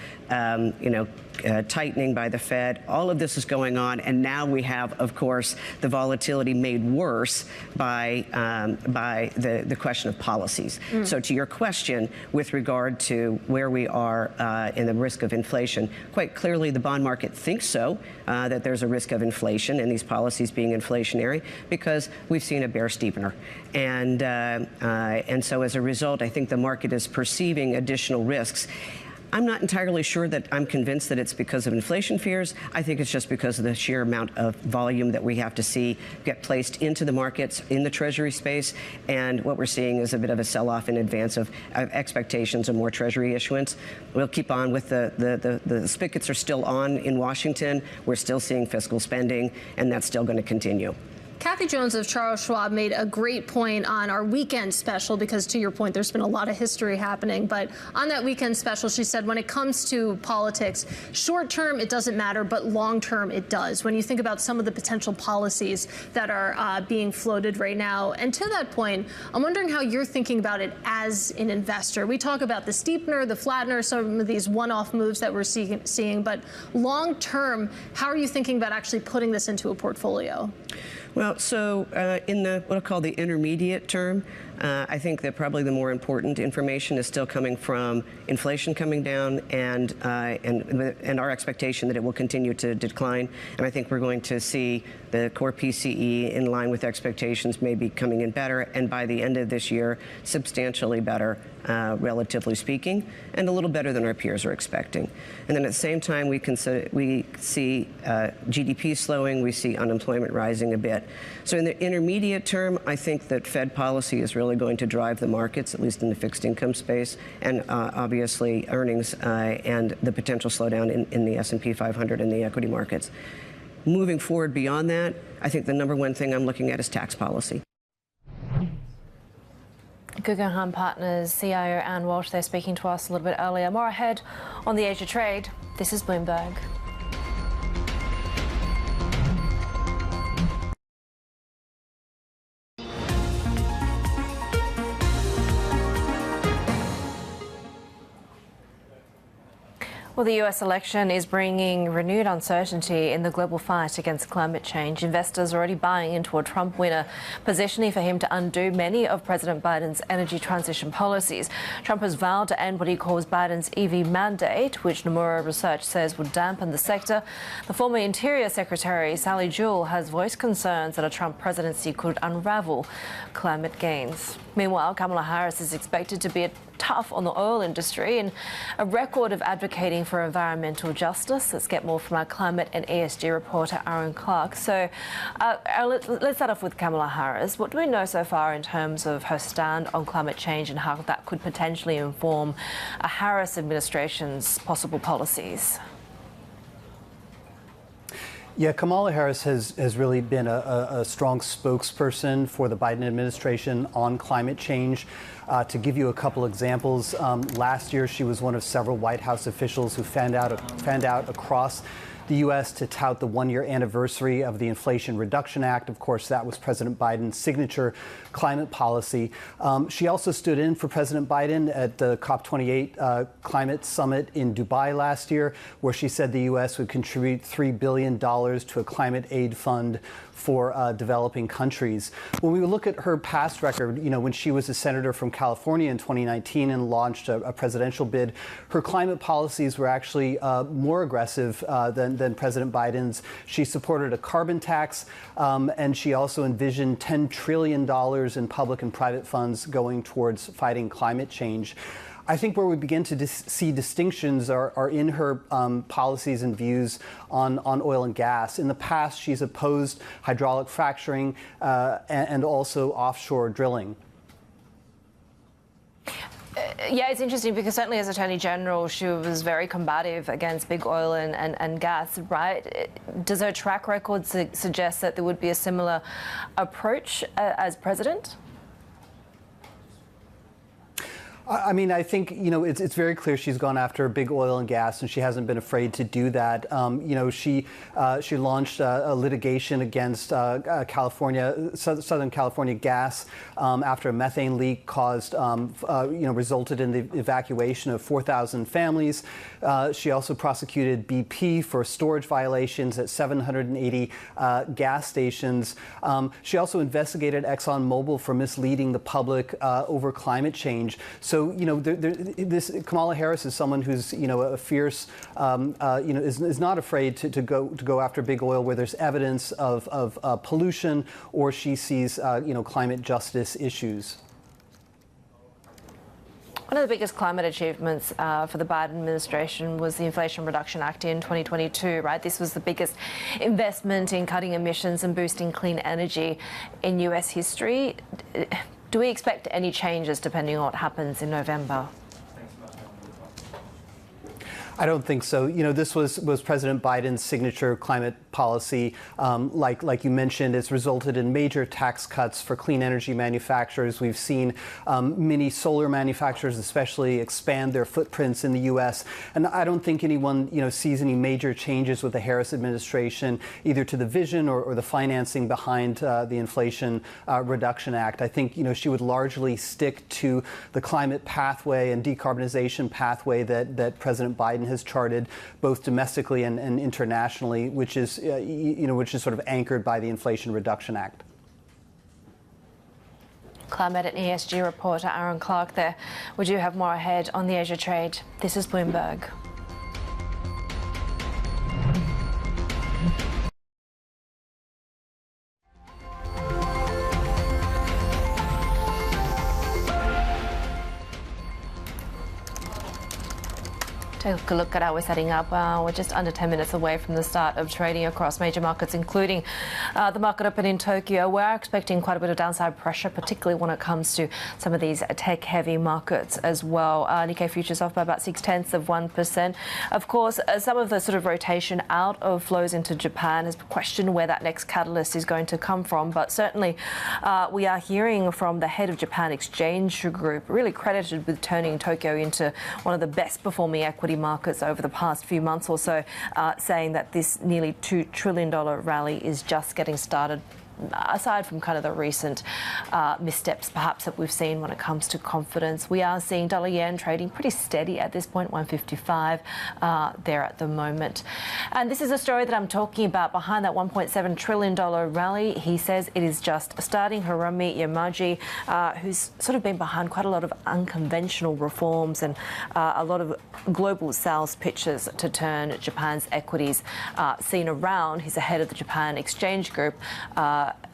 tightening by the Fed. All of this is going on, and now we have, of course, the volatility made worse by the question of policies. So to your question with regard to where we are in the risk of inflation, quite clearly the bond market thinks so, that there's a risk of inflation and these policies being inflationary, because we've seen a bear steepener. And so as a result, I think the market is perceiving additional risks. I'm not entirely sure that I'm convinced that it's because of inflation fears. I think it's just because of the sheer amount of volume that we have to see get placed into the markets in the Treasury space. And what we're seeing is a bit of a sell-off in advance of expectations of more Treasury issuance. We'll keep on with the spigots are still on in Washington. We're still seeing fiscal spending, and that's still going to continue. Kathy Jones of Charles Schwab made a great point on our weekend special, because to your point, there's been a lot of history happening. But on that weekend special, she said when it comes to politics, short term, it doesn't matter, but long term, it does. When you think about some of the potential policies that are being floated right now. And to that point, I'm wondering how you're thinking about it as an investor. We talk about the steepener, the flattener, some of these one-off moves that we're seeing. But long term, how are you thinking about actually putting this into a portfolio? Well, so in what I'll call the intermediate term, I think that probably the more important information is still coming from inflation coming down and our expectation that it will continue to decline. And I think we're going to see the core PCE in line with expectations, maybe coming in better, and by the end of this year, substantially better, relatively speaking, and a little better than our peers are expecting. And then at the same time, we see GDP slowing, we see unemployment rising a bit. So in the intermediate term, I think that Fed policy is really going to drive the markets, at least in the fixed income space, and obviously earnings and the potential slowdown in the S&P 500 and the equity markets. Moving forward beyond that, I think the number one thing I'm looking at is tax policy. Guggenheim Partners CIO Anne Walsh, they're speaking to us a little bit earlier. More ahead on the Asia Trade. This is Bloomberg. Well, the US election is bringing renewed uncertainty in the global fight against climate change. Investors are already buying into a Trump winner, positioning for him to undo many of President Biden's energy transition policies. Trump has vowed to end what he calls Biden's EV mandate, which Nomura Research says would dampen the sector. The former Interior Secretary, Sally Jewell, has voiced concerns that a Trump presidency could unravel climate gains. Meanwhile, Kamala Harris is expected to be tough on the oil industry and a record of advocating for environmental justice. Let's get more from our climate and ESG reporter, Aaron Clark. So let's start off with Kamala Harris. What do we know so far in terms of her stand on climate change and how that could potentially inform a Harris administration's possible policies? Yeah, Kamala Harris has really been a strong spokesperson for the Biden administration on climate change. To give you a couple examples, last year she was one of several White House officials who fanned out across the U.S. to tout the one-year anniversary of the Inflation Reduction Act. Of course, that was President Biden's signature climate policy. She also stood in for President Biden at the COP28 climate summit in Dubai last year, where she said the U.S. would contribute $3 billion to a climate aid fund for developing countries. When we look at her past record, when she was a senator from California in 2019 and launched a presidential bid, her climate policies were actually more aggressive than President Biden's. She supported a carbon tax, and she also envisioned $10 trillion in public and private funds going towards fighting climate change. I think where we begin to see distinctions are in her policies and views on oil and gas. In the past, she's opposed hydraulic fracturing and also offshore drilling. Yeah, it's interesting because certainly as Attorney General, she was very combative against big oil and gas, right? Does her track record suggest that there would be a similar approach as president? I mean, I think, it's very clear she's gone after big oil and gas, and she hasn't been afraid to do that. She launched a litigation against Southern California Gas after a methane leak resulted in the evacuation of 4,000 families. She also prosecuted BP for storage violations at 780 gas stations. She also investigated ExxonMobil for misleading the public over climate change. So, Kamala Harris is someone who's, a fierce, is not afraid to go after big oil where there's evidence of pollution or she sees, climate justice issues. One of the biggest climate achievements for the Biden administration was the Inflation Reduction Act in 2022, right? This was the biggest investment in cutting emissions and boosting clean energy in US history. Do we expect any changes depending on what happens in November? I don't think so. This was President Biden's signature climate policy. Like you mentioned, it's resulted in major tax cuts for clean energy manufacturers. We've seen many solar manufacturers especially expand their footprints in the U.S. And I don't think anyone, sees any major changes with the Harris administration, either to the vision or the financing behind the Inflation Reduction Act. I think, she would largely stick to the climate pathway and decarbonization pathway that President Biden has charted both domestically and internationally, which is sort of anchored by the Inflation Reduction Act. Climate and ESG reporter Aaron Clark there. We do have more ahead on the Asia trade. This is Bloomberg. Take a look at how we're setting up. We're just under 10 minutes away from the start of trading across major markets, including the market open in Tokyo. We're expecting quite a bit of downside pressure, particularly when it comes to some of these tech-heavy markets as well. Nikkei futures off by about 0.6%. Of course, some of the sort of rotation out of flows into Japan has questioned where that next catalyst is going to come from. But certainly, we are hearing from the head of Japan Exchange Group, really credited with turning Tokyo into one of the best performing equity markets over the past few months or so, saying that this nearly $2 trillion rally is just getting started. Aside from kind of the recent missteps perhaps that we've seen when it comes to confidence, we are seeing dollar yen trading pretty steady at this point, 155 there at the moment. And this is a story that I'm talking about behind that $1.7 trillion rally. He says it is just starting. Hiromi Yamaji, who's sort of been behind quite a lot of unconventional reforms and a lot of global sales pitches to turn Japan's equities seen around. He's the head of the Japan Exchange Group.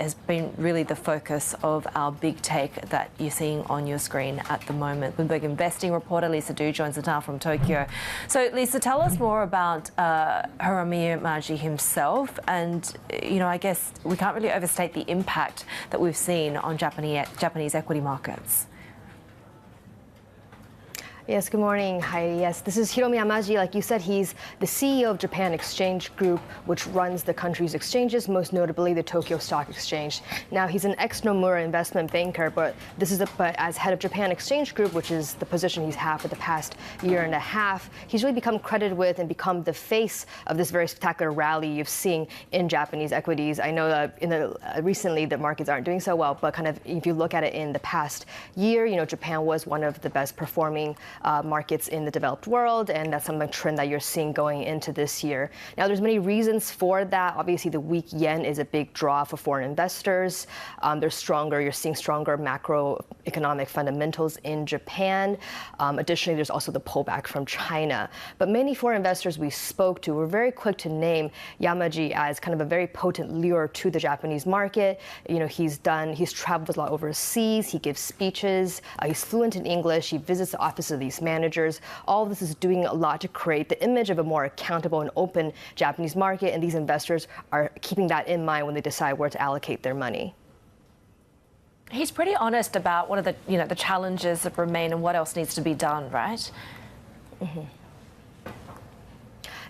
Has been really the focus of our big take that you're seeing on your screen at the moment. Bloomberg investing reporter Lisa Du joins us now from Tokyo. So, Lisa, tell us more about Hiromi Yamaji himself, and I guess we can't really overstate the impact that we've seen on Japanese equity markets. Yes, good morning, Haidi. Yes, this is Hiromi Yamaji. Like you said, he's the CEO of Japan Exchange Group, which runs the country's exchanges, most notably the Tokyo Stock Exchange. Now, he's an ex-Nomura investment banker, but as head of Japan Exchange Group, which is the position he's had for the past year and a half, he's really become credited with and become the face of this very spectacular rally you've seen in Japanese equities. I know that recently the markets aren't doing so well, but kind of if you look at it in the past year, Japan was one of the best performing markets in the developed world, and that's some of the trend that you're seeing going into this year. Now, there's many reasons for that. Obviously, the weak yen is a big draw for foreign investors. You're seeing stronger macroeconomic fundamentals in Japan. Additionally, there's also the pullback from China. But many foreign investors we spoke to were very quick to name Yamaji as kind of a very potent lure to the Japanese market. He's traveled a lot overseas. He gives speeches. He's fluent in English. He visits the offices of these managers. All of this is doing a lot to create the image of a more accountable and open Japanese market, and these investors are keeping that in mind when they decide where to allocate their money. He's pretty honest about what are the challenges that remain and what else needs to be done, right? Mm-hmm.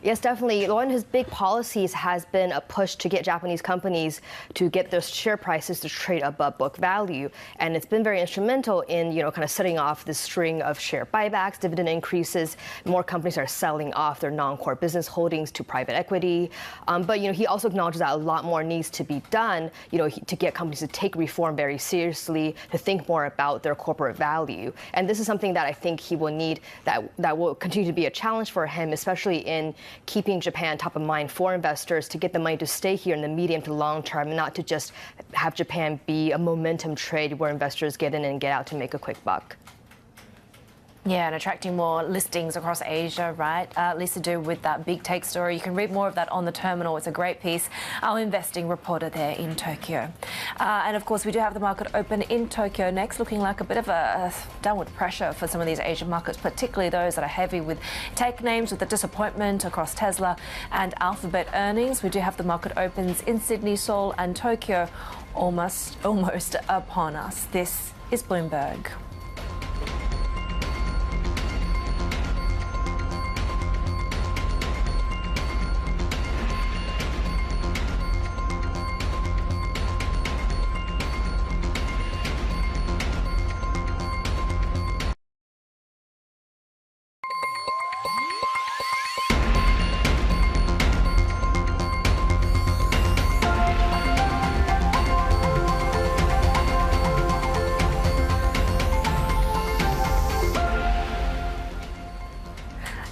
Yes, definitely. One of his big policies has been a push to get Japanese companies to get their share prices to trade above book value. And it's been very instrumental in, kind of setting off this string of share buybacks, dividend increases. More companies are selling off their non-core business holdings to private equity. But, he also acknowledges that a lot more needs to be done, to get companies to take reform very seriously, to think more about their corporate value. And this is something that I think he will need, that will continue to be a challenge for him, especially in keeping Japan top of mind for investors, to get the money to stay here in the medium to long term, and not to just have Japan be a momentum trade where investors get in and get out to make a quick buck. Yeah, and attracting more listings across Asia, right? Lisa Do with that big take story. You can read more of that on The Terminal. It's a great piece. Our investing reporter there in Tokyo. And of course, we do have the market open in Tokyo next, looking like a bit of a downward pressure for some of these Asian markets, particularly those that are heavy with tech names, with the disappointment across Tesla and Alphabet earnings. We do have the market opens in Sydney, Seoul and Tokyo almost upon us. This is Bloomberg.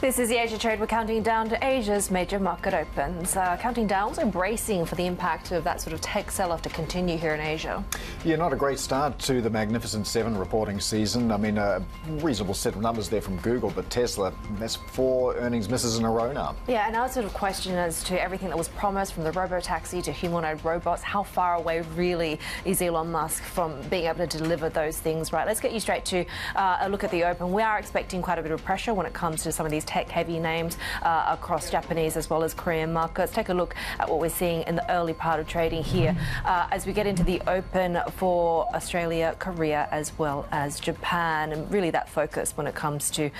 This is the Asia Trade. We're counting down to Asia's major market opens. Counting down, also bracing for the impact of that sort of tech sell-off to continue here in Asia. Yeah, not a great start to the Magnificent Seven reporting season. I mean, a reasonable set of numbers there from Google, but Tesla, that's 4 earnings misses in a row now. Yeah, and our sort of question as to everything that was promised, from the robo-taxi to humanoid robots, how far away really is Elon Musk from being able to deliver those things, right? Let's get you straight to a look at the open. We are expecting quite a bit of pressure when it comes to some of these tech-heavy names across Japanese as well as Korean markets. Take a look at what we're seeing in the early part of trading here as we get into the open for Australia, Korea, as well as Japan, and really that focus when it comes to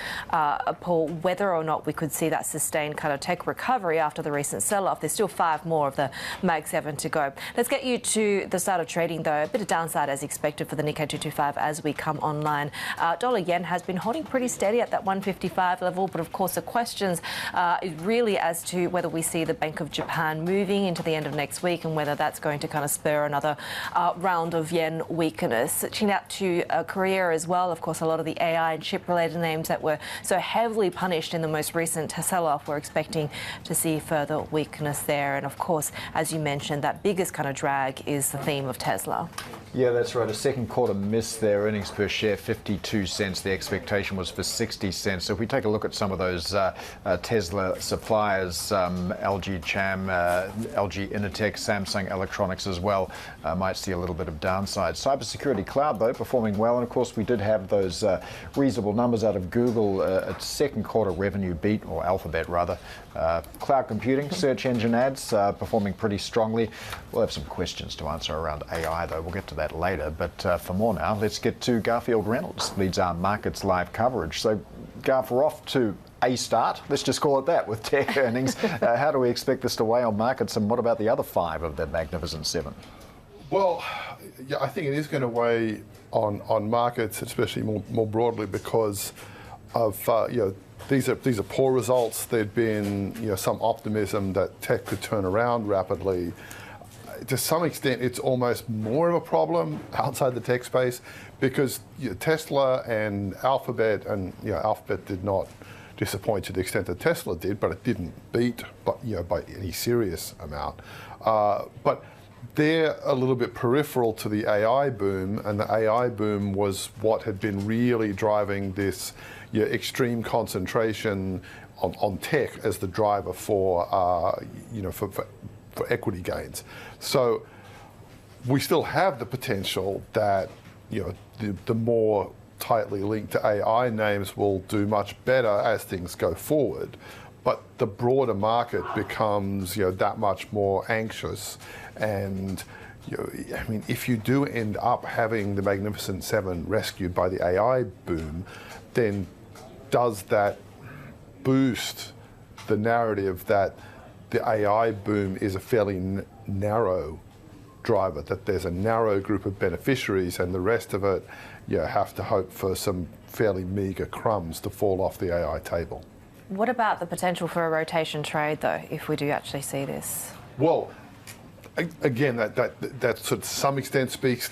Paul, whether or not we could see that sustained kind of tech recovery after the recent sell-off. There's still 5 more of the Mag 7 to go. Let's get you to the start of trading, though. A bit of downside as expected for the Nikkei 225 as we come online. Dollar yen has been holding pretty steady at that 155 level, but of course the questions is really as to whether we see the Bank of Japan moving into the end of next week and whether that's going to kind of spur another round of yen weakness. Switching out to Korea as well, of course, a lot of the AI and chip-related names that were so heavily punished in the most recent sell-off, we're expecting to see further weakness there. And of course, as you mentioned, that biggest kind of drag is the theme of Tesla. Yeah, that's right. A second quarter miss there. Earnings per share 52 cents. The expectation was for 60 cents. So if we take a look at some of those Tesla suppliers, LG Cham, LG Innotek, Samsung Electronics as well, might see a little bit of downside. Cybersecurity cloud, though, performing well. And of course, we did have those reasonable numbers out of Google, a second quarter revenue beat, or Alphabet rather. Cloud computing, search engine ads performing pretty strongly. We'll have some questions to answer around AI, though. We'll get to that later. But for more now, let's get to Garfield Reynolds, leads our Markets Live coverage. So, Garth, we're off to a start. Let's just call it that with tech earnings. How do we expect this to weigh on markets, and what about the other 5 of the Magnificent 7? Well, yeah, I think it is going to weigh on markets, especially more broadly, because of these are poor results. There'd been some optimism that tech could turn around rapidly. To some extent, it's almost more of a problem outside the tech space because Tesla and Alphabet, and Alphabet did not disappoint to the extent that Tesla did, but it didn't beat, by any serious amount. But they're a little bit peripheral to the AI boom, and the AI boom was what had been really driving this extreme concentration on tech as the driver for equity gains. So we still have the potential that the more tightly linked to AI names will do much better as things go forward. But the broader market becomes that much more anxious. And if you do end up having the Magnificent 7 rescued by the AI boom, then does that boost the narrative that the AI boom is a fairly narrow driver, that there's a narrow group of beneficiaries and the rest of it have to hope for some fairly meager crumbs to fall off the AI table? What about the potential for a rotation trade, though, if we do actually see this? Well, again, that sort of to some extent speaks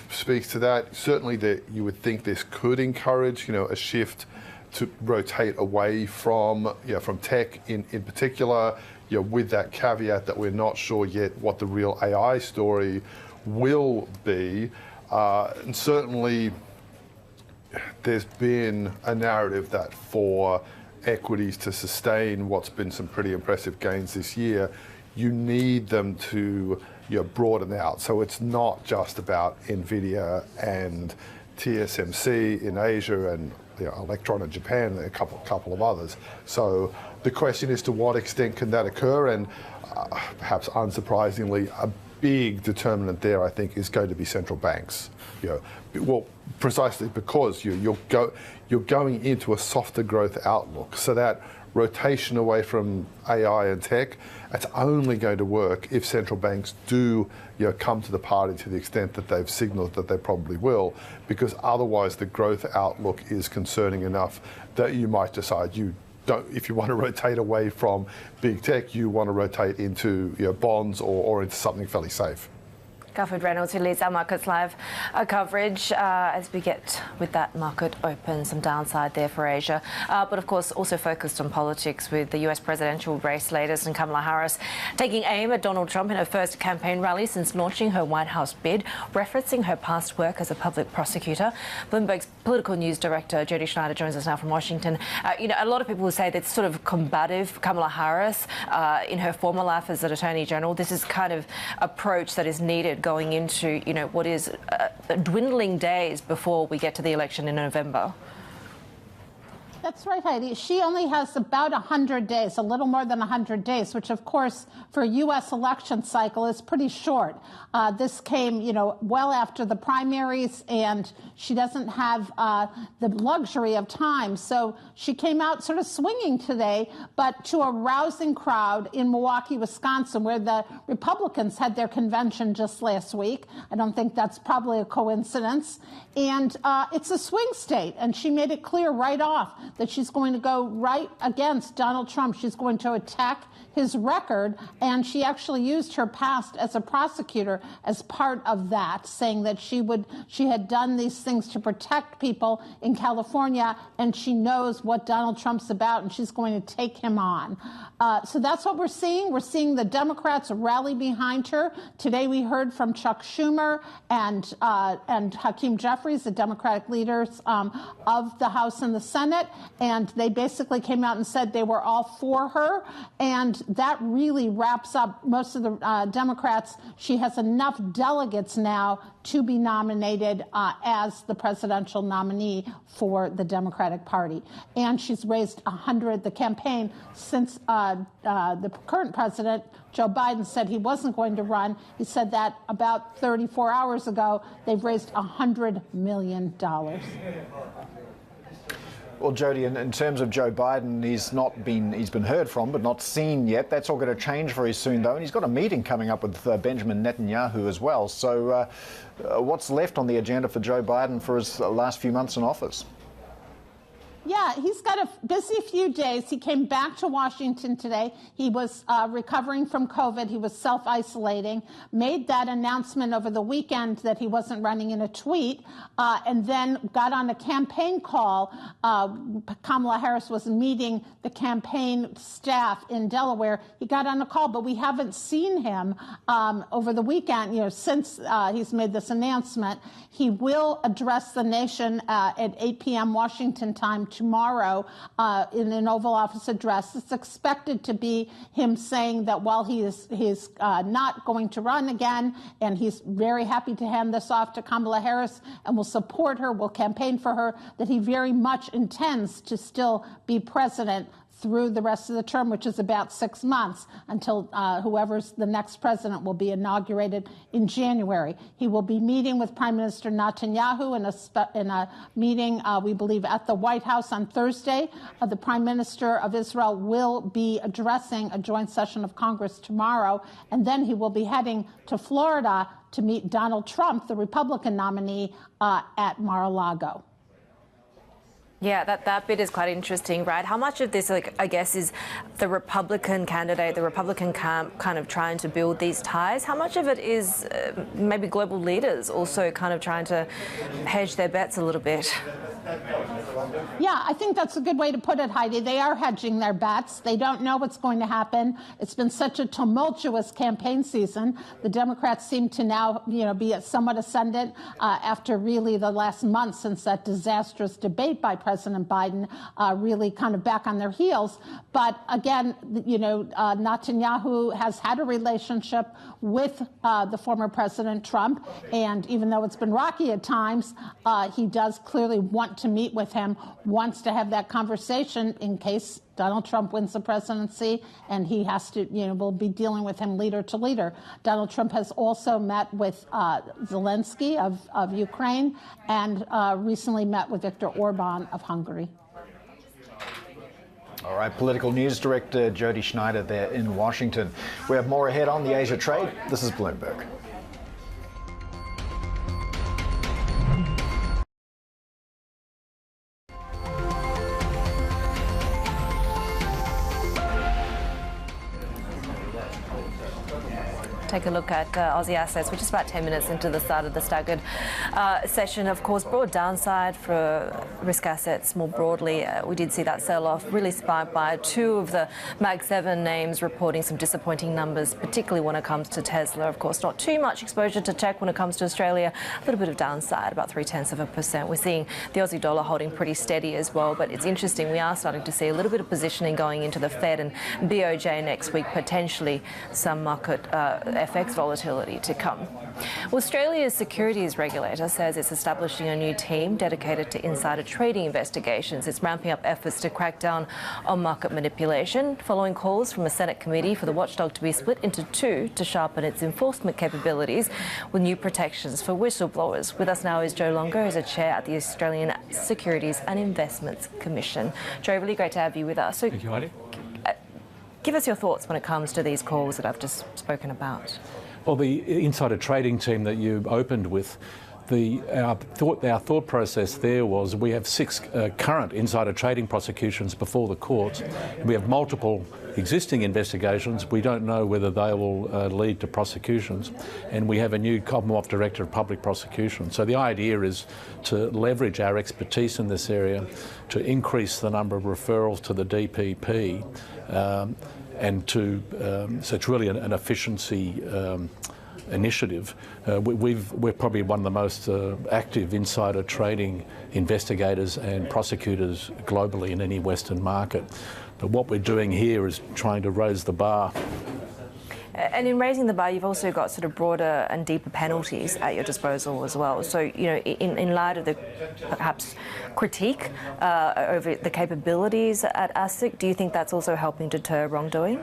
to that. Certainly, that you would think this could encourage, a shift to rotate away from tech in particular, with that caveat that we're not sure yet what the real AI story will be. And certainly, there's been a narrative that for equities to sustain what's been some pretty impressive gains this year, you need them to broaden out. So it's not just about NVIDIA and TSMC in Asia and Electron in Japan and a couple of others. So the question is, to what extent can that occur? And perhaps unsurprisingly, a big determinant there, I think, is going to be central banks. Well, precisely because you're going into a softer growth outlook. So that rotation away from AI and tech, it's only going to work if central banks do come to the party to the extent that they've signaled that they probably will, because otherwise the growth outlook is concerning enough that you might decide if you want to rotate away from big tech, you want to rotate into bonds or into something fairly safe. Garfield Reynolds, who leads our Markets Live coverage as we get with that market open, some downside there for Asia. But of course, also focused on politics with the US presidential race latest and Kamala Harris taking aim at Donald Trump in her first campaign rally since launching her White House bid, referencing her past work as a public prosecutor. Bloomberg's political news director, Jody Schneider, joins us now from Washington. A lot of people will say that's sort of combative Kamala Harris in her former life as an attorney general. This is kind of approach that is needed going into, what is dwindling days before we get to the election in November. That's right, Heidi. She only has about 100 days, a little more than 100 days, which, of course, for a U.S. election cycle is pretty short. This came, well after the primaries, and she doesn't have the luxury of time. So she came out sort of swinging today, but to a rousing crowd in Milwaukee, Wisconsin, where the Republicans had their convention just last week. I don't think that's probably a coincidence. And it's a swing state, and she made it clear right off that she's going to go right against Donald Trump. She's going to attack his record, and she actually used her past as a prosecutor as part of that, saying that she had done these things to protect people in California, and she knows what Donald Trump's about, and she's going to take him on. So that's what we're seeing. We're seeing the Democrats rally behind her. Today we heard from Chuck Schumer and Hakeem Jeffries, the Democratic leaders of the House and the Senate, and they basically came out and said they were all for her, and that really wraps up most of the Democrats. She has enough delegates now to be nominated as the presidential nominee for the Democratic Party. And she's raised the campaign since the current president, Joe Biden, said he wasn't going to run. He said that about 34 hours ago. They've raised $100 million. Well, Jody, in terms of Joe Biden, he's been heard from, but not seen yet. That's all going to change very soon, though. And he's got a meeting coming up with Benjamin Netanyahu as well. So what's left on the agenda for Joe Biden for his last few months in office? Yeah, he's got a busy few days. He came back to Washington today. He was recovering from COVID. He was self-isolating, made that announcement over the weekend that he wasn't running in a tweet, and then got on a campaign call. Kamala Harris was meeting the campaign staff in Delaware. He got on a call, but we haven't seen him over the weekend, since he's made this announcement. He will address the nation at 8 p.m. Washington time tomorrow in an Oval Office address. It's expected to be him saying that while he's not going to run again, and he's very happy to hand this off to Kamala Harris and will support her, will campaign for her, that he very much intends to still be president through the rest of the term, which is about 6 months until whoever's the next president will be inaugurated in January. He will be meeting with Prime Minister Netanyahu in a meeting, we believe, at the White House on Thursday. The Prime Minister of Israel will be addressing a joint session of Congress tomorrow, and then he will be heading to Florida to meet Donald Trump, the Republican nominee, at Mar-a-Lago. Yeah, that bit is quite interesting, right? How much of this, I guess, is the Republican candidate, the Republican camp kind of trying to build these ties? How much of it is maybe global leaders also kind of trying to hedge their bets a little bit? Yeah, I think that's a good way to put it, Heidi. They are hedging their bets. They don't know what's going to happen. It's been such a tumultuous campaign season. The Democrats seem to now, be somewhat ascendant after really the last month since that disastrous debate by President Biden, really kind of back on their heels. But again, Netanyahu has had a relationship with the former President Trump, and even though it's been rocky at times, he does clearly want to meet with him, wants to have that conversation in case Donald Trump wins the presidency, and he has to, will be dealing with him leader to leader. Donald Trump has also met with Zelensky of Ukraine and recently met with Viktor Orban of Hungary. All right, political news director Jody Schneider there in Washington. We have more ahead on the Asia trade. This is Bloomberg. Take a look at Aussie assets. We're just about 10 minutes into the start of the staggered session. Of course, broad downside for risk assets more broadly. We did see that sell-off really spiked by two of the Mag 7 names reporting some disappointing numbers, particularly when it comes to Tesla. Of course, not too much exposure to tech when it comes to Australia. A little bit of downside, about 0.3%. We're seeing the Aussie dollar holding pretty steady as well. But it's interesting, we are starting to see a little bit of positioning going into the Fed and BOJ next week, potentially some market FX volatility to come. Well, Australia's securities regulator says it's establishing a new team dedicated to insider trading investigations. It's ramping up efforts to crack down on market manipulation, following calls from a Senate committee for the watchdog to be split into two to sharpen its enforcement capabilities with new protections for whistleblowers. With us now is Joe Longo, who's a chair at the Australian Securities and Investments Commission. Joe, really great to have you with us. Thank you, Haidi. Give us your thoughts when it comes to these calls that I've just spoken about. Well, the insider trading team that you opened with, our thought process there was we have 6 current insider trading prosecutions before the courts. We have multiple existing investigations. We don't know whether they will lead to prosecutions. And we have a new Commonwealth Director of Public Prosecution. So the idea is to leverage our expertise in this area to increase the number of referrals to the DPP. So it's really an efficiency initiative. We're probably one of the most active insider trading investigators and prosecutors globally in any Western market. But what we're doing here is trying to raise the bar. And in raising the bar, you've also got sort of broader and deeper penalties at your disposal as well. So, in light of the perhaps critique over the capabilities at ASIC, do you think that's also helping deter wrongdoing?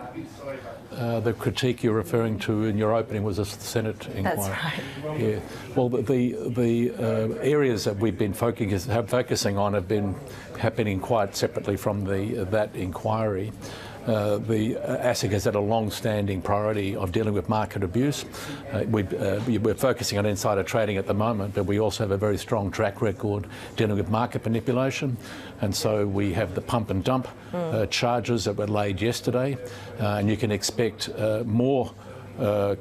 The critique you're referring to in your opening was a Senate inquiry. That's right. Yeah. Well, the areas that we've been focusing on have been happening quite separately from that inquiry. The ASIC has had a long-standing priority of dealing with market abuse. We're focusing on insider trading at the moment, but we also have a very strong track record dealing with market manipulation. And so we have the pump and dump charges that were laid yesterday, and you can expect more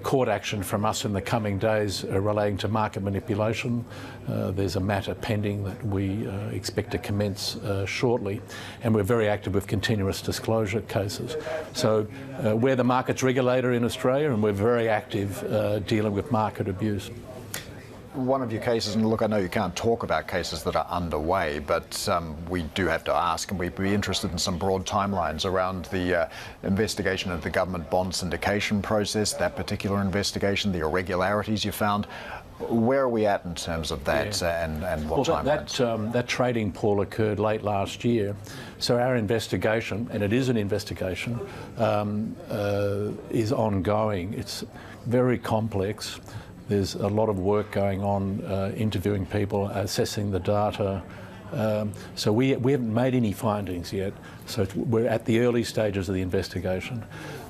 court action from us in the coming days relating to market manipulation. There's a matter pending that we expect to commence shortly, and we're very active with continuous disclosure cases. So we're the markets regulator in Australia, and we're very active dealing with market abuse. One of your cases, and look, I know you can't talk about cases that are underway, but we do have to ask, and we'd be interested in some broad timelines around the investigation of the government bond syndication process, that particular investigation, the irregularities you found. Where are we at in terms of that, and what timelines? That trading pool occurred late last year. So our investigation, and it is an investigation, is ongoing. It's very complex. There's a lot of work going on, interviewing people, assessing the data. So we haven't made any findings yet. So we're at the early stages of the investigation.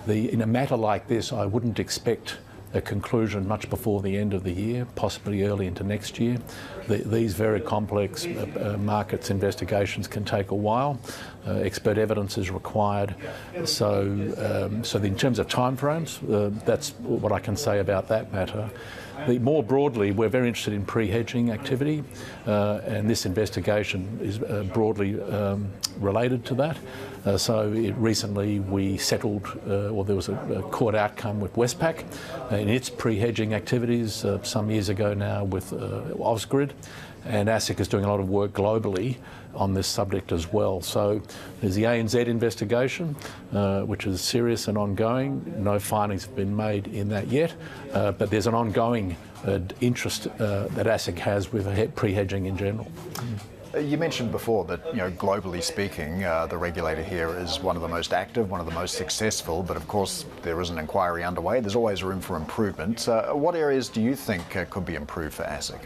In a matter like this, I wouldn't expect a conclusion much before the end of the year, possibly early into next year. These very complex markets investigations can take a while. Expert evidence is required. So in terms of timeframes, that's what I can say about that matter. More broadly, we're very interested in pre-hedging activity, and this investigation is broadly related to that. Recently we settled, or there was a court outcome with Westpac in its pre-hedging activities some years ago now with Ausgrid, and ASIC is doing a lot of work globally on this subject as well. So there's the ANZ investigation, which is serious and ongoing. No findings have been made in that yet, but there's an ongoing interest that ASIC has with pre-hedging in general. You mentioned before that, globally speaking, the regulator here is one of the most active, one of the most successful, but of course there is an inquiry underway. There's always room for improvement. What areas do you think could be improved for ASIC?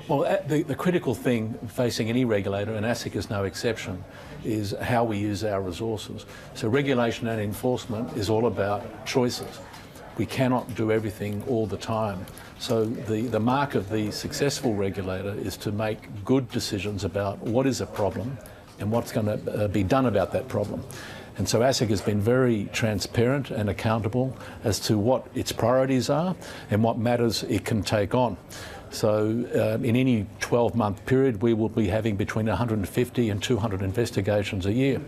Well, the critical thing facing any regulator, and ASIC is no exception, is how we use our resources. So regulation and enforcement is all about choices. We cannot do everything all the time. So the mark of the successful regulator is to make good decisions about what is a problem and what's going to be done about that problem. And so ASIC has been very transparent and accountable as to what its priorities are and what matters it can take on. So in any 12-month period, we will be having between 150 and 200 investigations a year.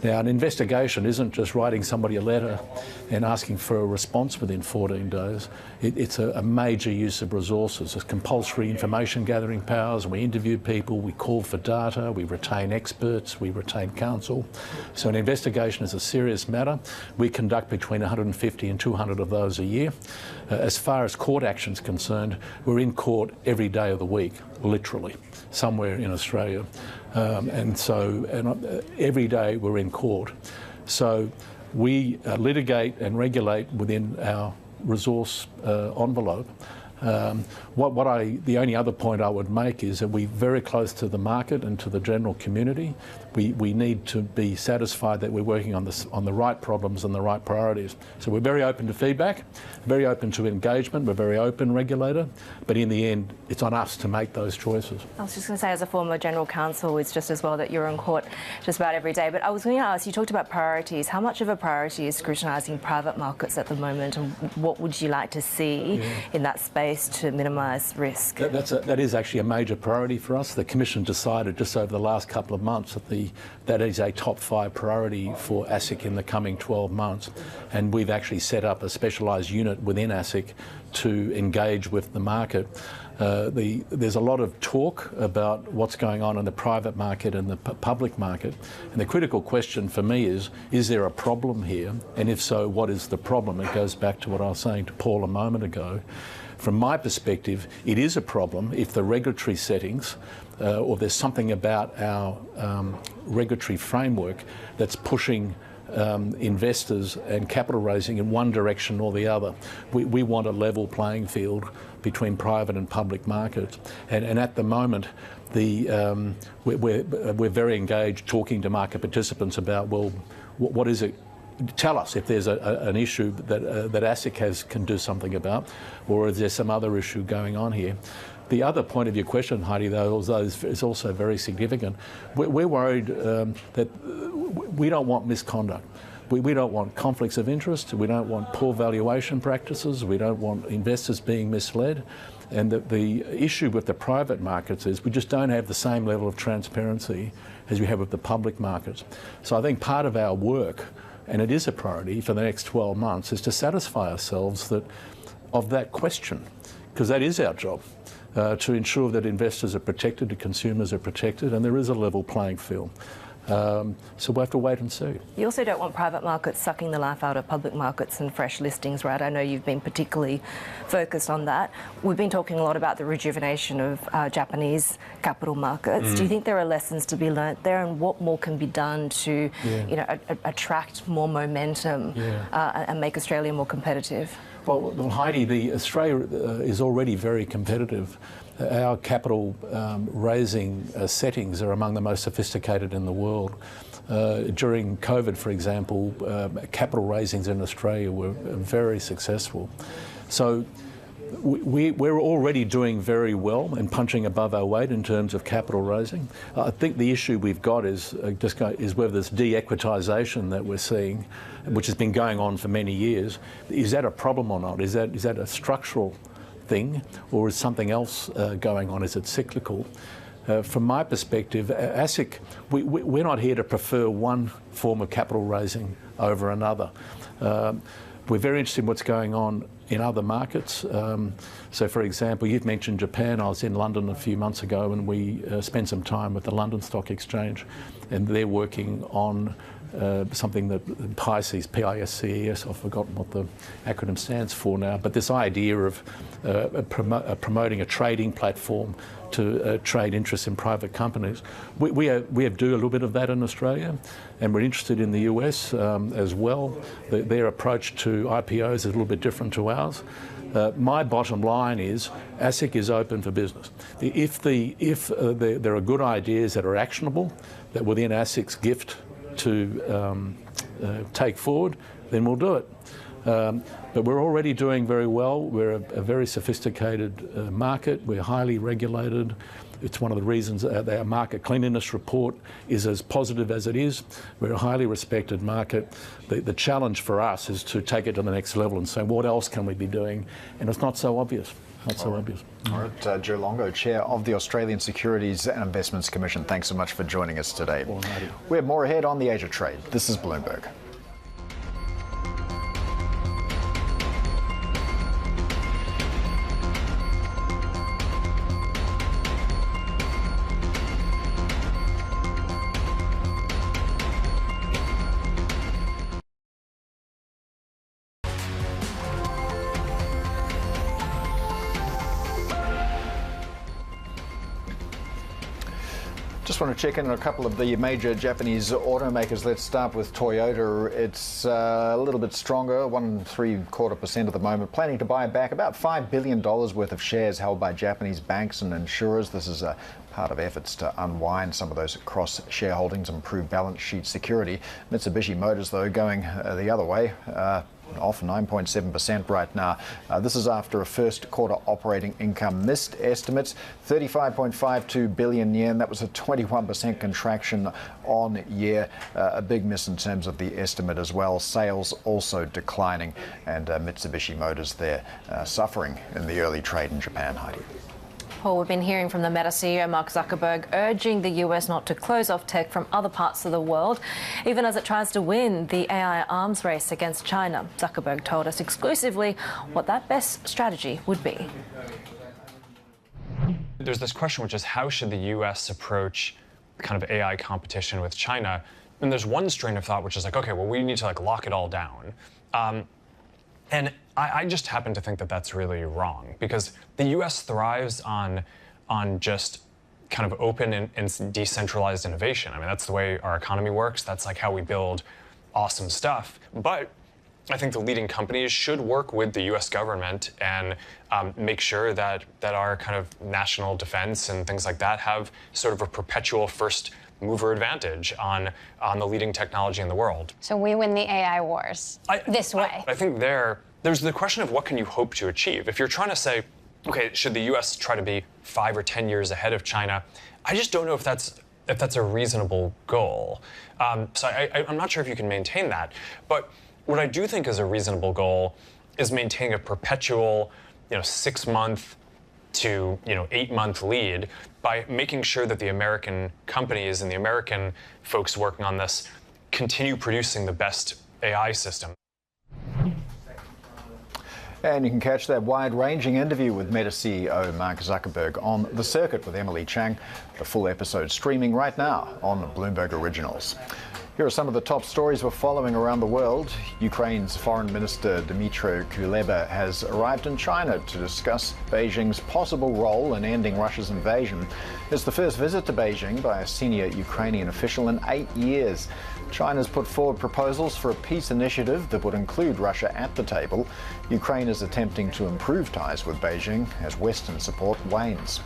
Now, an investigation isn't just writing somebody a letter and asking for a response within 14 days. It's a major use of resources. It's compulsory information gathering powers. We interview people, we call for data, we retain experts, we retain counsel. So an investigation is a serious matter. We conduct between 150 and 200 of those a year. As far as court action is concerned, we're in court every day of the week, literally, somewhere in Australia. And every day we're in court. So we litigate and regulate within our resource envelope. The only other point I would make is that we're very close to the market and to the general community. We need to be satisfied that we're working on the right problems and the right priorities. So we're very open to feedback, very open to engagement. We're a very open regulator, but in the end, it's on us to make those choices. I was just going to say, as a former general counsel, it's just as well that you're in court just about every day. But I was going to ask, you talked about priorities. How much of a priority is scrutinising private markets at the moment, and what would you like to see in that space place to minimise risk? That is actually a major priority for us. The Commission decided just over the last couple of months that is a top 5 priority for ASIC in the coming 12 months. And we've actually set up a specialised unit within ASIC to engage with the market. There's a lot of talk about what's going on in the private market and the public market. And the critical question for me is there a problem here? And if so, what is the problem? It goes back to what I was saying to Paul a moment ago. From my perspective, it is a problem if the regulatory settings or there's something about our regulatory framework that's pushing investors and capital raising in one direction or the other. We want a level playing field between private and public markets. And at the moment, we're very engaged talking to market participants about, well, what is it? Tell us if there's an issue that ASIC can do something about, or is there some other issue going on here? The other point of your question, Heidi, though, is also very significant. We're worried that we don't want misconduct. We don't want conflicts of interest. We don't want poor valuation practices. We don't want investors being misled. And the issue with the private markets is we just don't have the same level of transparency as we have with the public markets. So I think part of our work, and it is a priority for the next 12 months, is to satisfy ourselves of that question, because that is our job. To ensure that investors are protected, that consumers are protected, and there is a level playing field. So we'll have to wait and see. You also don't want private markets sucking the life out of public markets and fresh listings, right? I know you've been particularly focused on that. We've been talking a lot about the rejuvenation of Japanese capital markets. Do you think there are lessons to be learnt there, and what more can be done to attract more momentum and make Australia more competitive? Well, Heidi, Australia is already very competitive. Our capital raising settings are among the most sophisticated in the world. During COVID, for example, capital raisings in Australia were very successful. So we're already doing very well and punching above our weight in terms of capital raising. I think the issue we've got is whether this de-equitisation that we're seeing, which has been going on for many years, is that a problem or not? Is that a structural thing, or is something else going on? Is it cyclical? From my perspective, ASIC, we're not here to prefer one form of capital raising over another. We're very interested in what's going on in other markets. So, for example, you've mentioned Japan. I was in London a few months ago, and we spent some time with the London Stock Exchange, and they're working on something that PICES, P-I-S-C-E-S, I've forgotten what the acronym stands for now, but this idea of promoting a trading platform to trade interests in private companies. We do a little bit of that in Australia, and we're interested in the US as well. Their approach to IPOs is a little bit different to ours. My bottom line is ASIC is open for business. If there are good ideas that are actionable, that within ASIC's gift to take forward, then we'll do it. But we're already doing very well. We're a very sophisticated market. We're highly regulated. It's one of the reasons our market cleanliness report is as positive as it is. We're a highly respected market. The challenge for us is to take it to the next level and say, what else can we be doing? And it's not so obvious. Obvious. All right, Joe Longo, Chair of the Australian Securities and Investments Commission. Thanks so much for joining us today. We have more ahead on the Age of Trade. This is Bloomberg. Just want to check in on a couple of the major Japanese automakers. Let's start with Toyota. It's a little bit stronger, 1.75% at the moment, planning to buy back about $5 billion worth of shares held by Japanese banks and insurers. This is a part of efforts to unwind some of those cross-shareholdings and improve balance sheet security. Mitsubishi Motors, though, going the other way. off 9.7% right now. This is after a first quarter operating income missed estimates, 35.52 billion yen. That was a 21% contraction on year. A big miss in terms of the estimate as well. Sales also declining, and Mitsubishi Motors there suffering in the early trade in Japan, Heidi. Well, we've been hearing from the Meta CEO, Mark Zuckerberg, urging the US not to close off tech from other parts of the world, even as it tries to win the AI arms race against China. Zuckerberg told us exclusively what that best strategy would be. There's this question, which is how should the US approach kind of AI competition with China? And there's one strain of thought, which is like, okay, well, we need to like lock it all down. And I just happen to think that that's really wrong, because the U.S. thrives on just kind of open and decentralized innovation. I mean, that's the way our economy works. That's like how we build awesome stuff. But I think the leading companies should work with the U.S. government and make sure that our kind of national defense and things like that have sort of a perpetual first mover advantage on the leading technology in the world. So we win the AI wars this way. I think there's the question of what can you hope to achieve. If you're trying to say, okay, should the U.S. try to be 5 or 10 years ahead of China, I just don't know if that's a reasonable goal. So I'm not sure if you can maintain that. But what I do think is a reasonable goal is maintaining a perpetual, 6-month to 8-month lead by making sure that the American companies and the American folks working on this continue producing the best AI system. And you can catch that wide-ranging interview with Meta CEO Mark Zuckerberg on The Circuit with Emily Chang. The full episode streaming right now on Bloomberg Originals. Here are some of the top stories we're following around the world. Ukraine's Foreign Minister Dmytro Kuleba has arrived in China to discuss Beijing's possible role in ending Russia's invasion. It's the first visit to Beijing by a senior Ukrainian official in 8 years. China's put forward proposals for a peace initiative that would include Russia at the table. Ukraine is attempting to improve ties with Beijing as Western support wanes.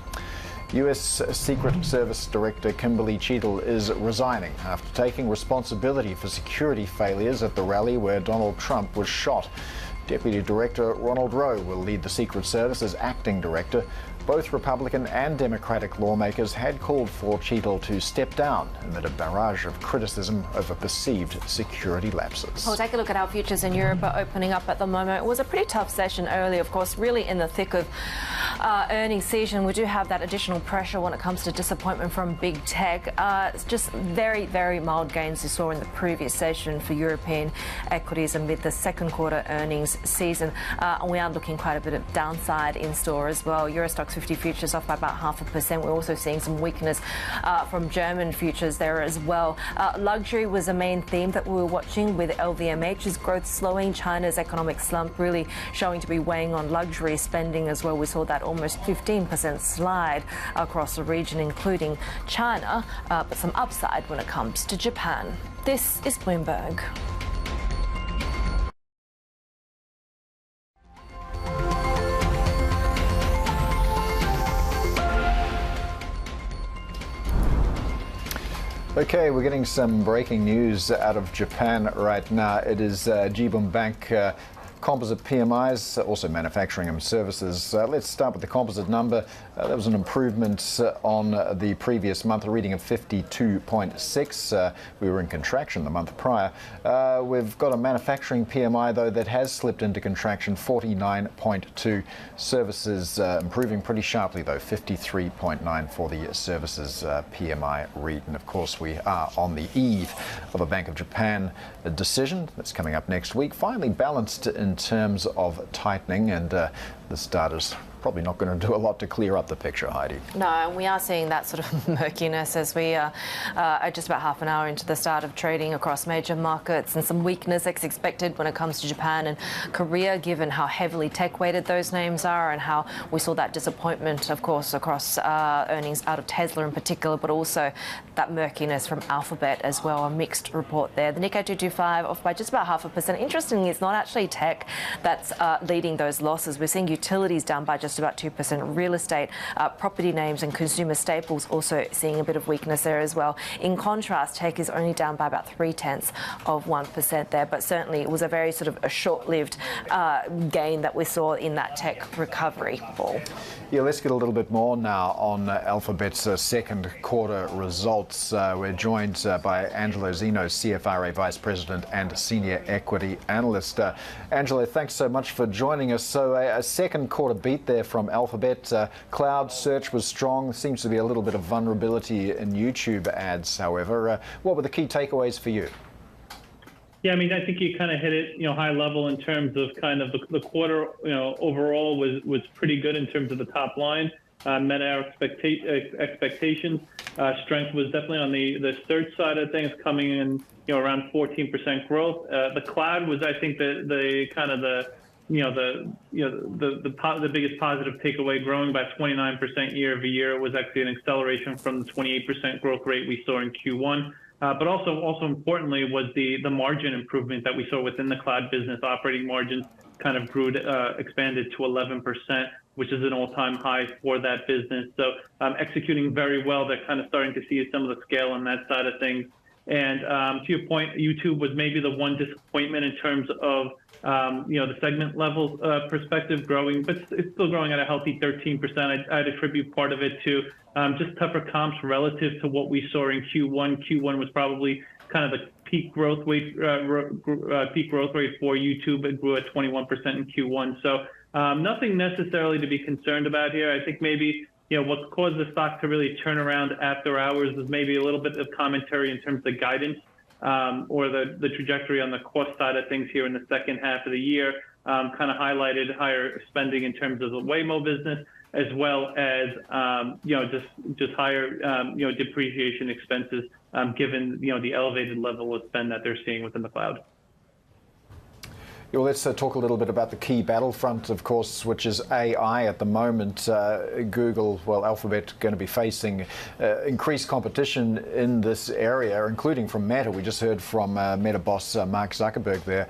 U.S. Secret Service Director Kimberly Cheadle is resigning after taking responsibility for security failures at the rally where Donald Trump was shot. Deputy Director Ronald Rowe will lead the Secret Service as acting director. Both Republican and Democratic lawmakers had called for Cheadle to step down amid a barrage of criticism over perceived security lapses. We'll take a look at how futures in Europe are opening up at the moment. It was a pretty tough session early, of course, really in the thick of earnings season. We do have that additional pressure when it comes to disappointment from big tech. It's just very, very mild gains we saw in the previous session for European equities amid the second quarter earnings season. And we are looking quite a bit of downside in store as well. Eurostoxx 50 futures off by about 0.5%. We're also seeing some weakness from German futures there as well. Luxury was the main theme that we were watching, with LVMH's growth slowing, China's economic slump really showing to be weighing on luxury spending as well. We saw that almost 15% slide across the region, including China, but some upside when it comes to Japan. This is Bloomberg. Okay, we're getting some breaking news out of Japan right now. It is Jibun Bank composite PMIs, also manufacturing and services. Let's start with the composite number. There was an improvement on the previous month, a reading of 52.6. We were in contraction the month prior. We've got a manufacturing PMI, though, that has slipped into contraction, 49.2. Services improving pretty sharply, though, 53.9 for the services PMI read. And, of course, we are on the eve of a Bank of Japan decision that's coming up next week. Finally balanced in terms of tightening, and this data's probably not going to do a lot to clear up the picture, Heidi. No, and we are seeing that sort of murkiness as we are just about half an hour into the start of trading across major markets, and some weakness as expected when it comes to Japan and Korea, given how heavily tech-weighted those names are and how we saw that disappointment, of course, across earnings out of Tesla in particular, but also that murkiness from Alphabet as well, a mixed report there. The Nikkei 225 off by just about 0.5%. Interestingly, it's not actually tech that's leading those losses. We're seeing utilities down by just just about 2%. Real estate, property names and consumer staples also seeing a bit of weakness there as well. In contrast, tech is only down by about 0.3% there, but certainly it was a very sort of a short-lived gain that we saw in that tech recovery. Paul. Yeah, let's get a little bit more now on Alphabet's second quarter results. We're joined by Angelo, Zino, CFRA Vice President and Senior Equity Analyst. Angelo, thanks so much for joining us. So a second quarter beat there from Alphabet. Cloud search was strong. Seems to be a little bit of vulnerability in YouTube ads, however. What were the key takeaways for you? Yeah, I mean, I think you kind of hit it, high level in terms of kind of the quarter, overall was pretty good in terms of the top line, met our expectations. Strength was definitely on the search side of things, coming in, around 14% growth. The cloud was, I think, the biggest positive takeaway, growing by 29% year over year. It was actually an acceleration from the 28% growth rate we saw in Q1. But also importantly was the margin improvement that we saw within the cloud business. Operating margins kind of expanded to 11%, which is an all-time high for that business. So executing very well. They're kind of starting to see some of the scale on that side of things. And to your point, YouTube was maybe the one disappointment in terms of the segment level perspective, growing, but it's still growing at a healthy 13%. I'd attribute part of it to just tougher comps relative to what we saw in Q1. Q1 was probably kind of the peak growth rate for YouTube. It grew at 21% in Q1. So nothing necessarily to be concerned about here. I think maybe what caused the stock to really turn around after hours was maybe a little bit of commentary in terms of guidance or the trajectory on the cost side of things here in the second half of the year. Kind of highlighted higher spending in terms of the Waymo business, as well as just higher depreciation expenses, given the elevated level of spend that they're seeing within the cloud. Well, let's talk a little bit about the key battlefront, of course, which is AI at the moment. Google, Alphabet, going to be facing increased competition in this area, including from Meta. We just heard from Meta boss Mark Zuckerberg there,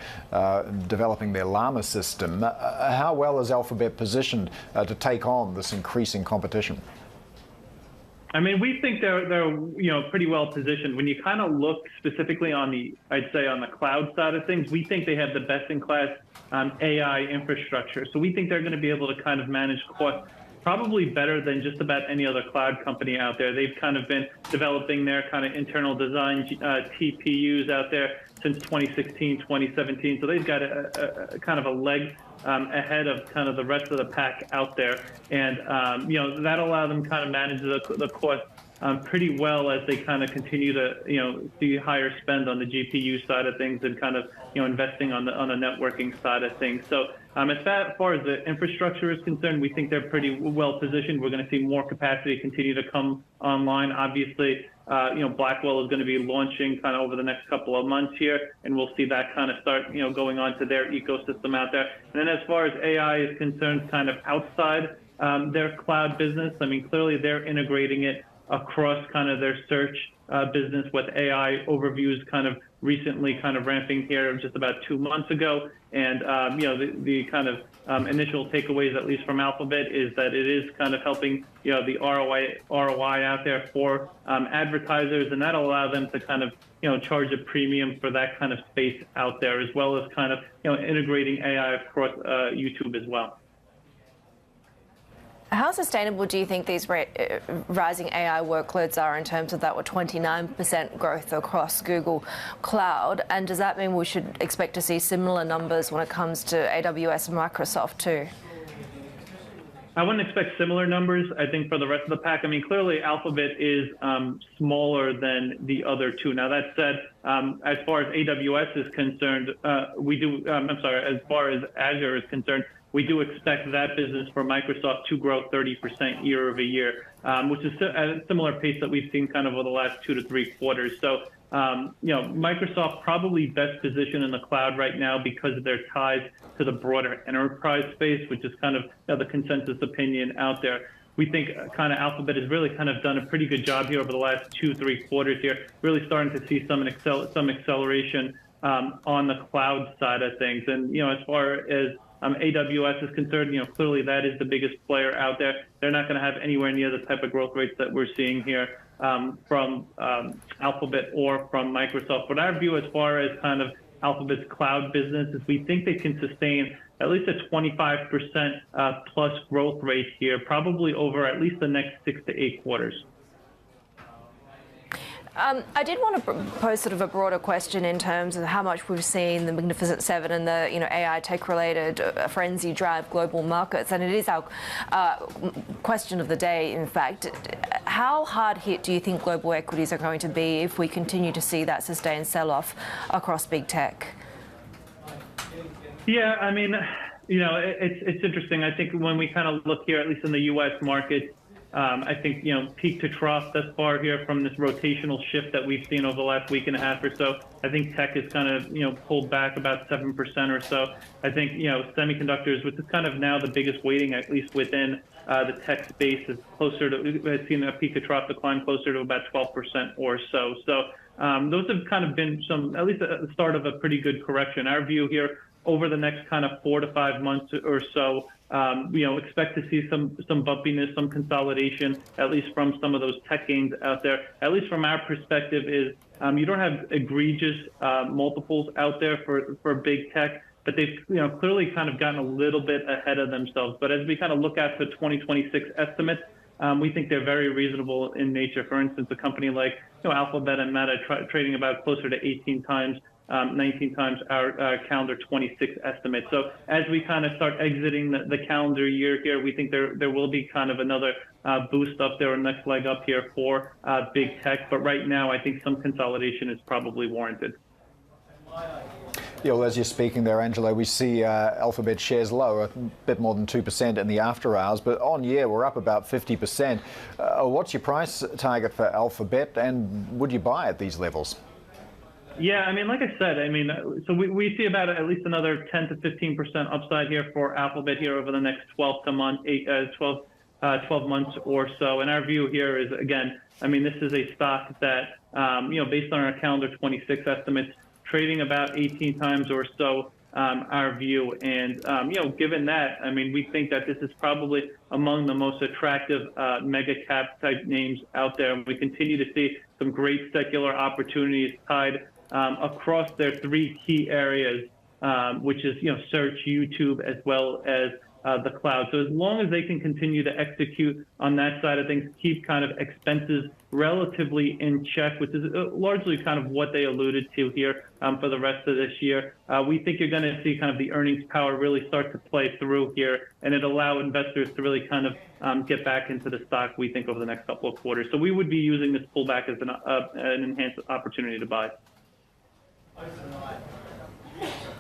developing their Llama system. How well is Alphabet positioned to take on this increasing competition? I mean, we think they're pretty well positioned. When you kind of look specifically on the cloud side of things, we think they have the best in class AI infrastructure. So we think they're going to be able to kind of manage costs probably better than just about any other cloud company out there. They've kind of been developing their kind of internal design TPUs out there since 2016, 2017. So they've got a kind of a leg ahead of kind of the rest of the pack out there. And, that'll allow them kind of manage the cost pretty well as they kind of continue to, see higher spend on the GPU side of things and kind of, investing on the networking side of things. So as far as the infrastructure is concerned, we think they're pretty well positioned. We're going to see more capacity continue to come online. Obviously, Blackwell is going to be launching kind of over the next couple of months here, and we'll see that kind of start, going on to their ecosystem out there. And then as far as AI is concerned, kind of outside their cloud business, I mean, clearly they're integrating it across kind of their search business with AI overviews kind of recently kind of ramping here just about 2 months ago. And, the kind of initial takeaways, at least from Alphabet, is that it is kind of helping, the ROI out there for advertisers, and that'll allow them to kind of, charge a premium for that kind of space out there, as well as kind of, integrating AI across YouTube as well. How sustainable do you think these rising AI workloads are in terms of that 29% growth across Google Cloud? And does that mean we should expect to see similar numbers when it comes to AWS and Microsoft too? I wouldn't expect similar numbers, I think, for the rest of the pack. I mean, clearly Alphabet is smaller than the other two. Now, that said, as far as AWS is concerned, as far as Azure is concerned, we do expect that business for Microsoft to grow 30% year over year, which is at a similar pace that we've seen kind of over the last 2 to 3 quarters. So, Microsoft probably best positioned in the cloud right now because of their ties to the broader enterprise space, which is kind of the consensus opinion out there. We think kind of Alphabet has really kind of done a pretty good job here over the last 2-3 quarters here, really starting to see some acceleration on the cloud side of things. And, as far as AWS is concerned, clearly that is the biggest player out there. They're not going to have anywhere near the type of growth rates that we're seeing here from Alphabet or from Microsoft. But our view as far as kind of Alphabet's cloud business is we think they can sustain at least a 25% plus growth rate here, probably over at least the next 6 to 8 quarters. I did want to pose sort of a broader question in terms of how much we've seen the Magnificent Seven and the AI tech-related frenzy drive global markets, and it is our question of the day. In fact, how hard hit do you think global equities are going to be if we continue to see that sustained sell-off across big tech? Yeah, I mean, it's interesting. I think when we kind of look here, at least in the U.S. market. I think, peak to trough thus far here from this rotational shift that we've seen over the last week and a half or so. I think tech is kind of, pulled back about 7% or so. I think, semiconductors, which is kind of now the biggest weighting, at least within the tech space, is closer to, we've seen a peak to trough decline closer to about 12% or so. So those have kind of been at least at the start of a pretty good correction. Our view here over the next kind of 4 to 5 months or so, expect to see some bumpiness, some consolidation, at least from some of those tech gains out there. At least from our perspective is you don't have egregious multiples out there for big tech, but they've clearly kind of gotten a little bit ahead of themselves. But as we kind of look at the 2026 estimates, we think they're very reasonable in nature. For instance, a company like Alphabet and Meta trading about closer to 18 times 19 times our calendar 26 estimate. So as we kind of start exiting the calendar year here, we think there will be kind of another boost up there, or next leg up here for big tech. But right now, I think some consolidation is probably warranted. Yeah, well, as you're speaking there, Angelo, we see Alphabet shares low, a bit more than 2% in the after hours, but on year we're up about 50%. What's your price target for Alphabet, and would you buy at these levels? Yeah, I mean, like I said, so we see about at least another 10 to 15% upside here for Alphabet here over the next 12 months or so. And our view here is, again, this is a stock that, based on our calendar 26 estimates, trading about 18 times or so our view. And, given that, we think that this is probably among the most attractive mega cap type names out there. And we continue to see some great secular opportunities tied across their 3 key areas, which is, search, YouTube, as well as the cloud. So as long as they can continue to execute on that side of things, keep kind of expenses relatively in check, which is largely kind of what they alluded to here for the rest of this year, we think you're going to see kind of the earnings power really start to play through here, and it allow investors to really kind of get back into the stock, we think, over the next couple of quarters. So we would be using this pullback as an enhanced opportunity to buy.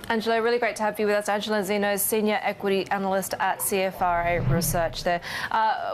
Angelo, really great to have you with us. Angelo Zino, Senior Equity Analyst at CFRA Research there.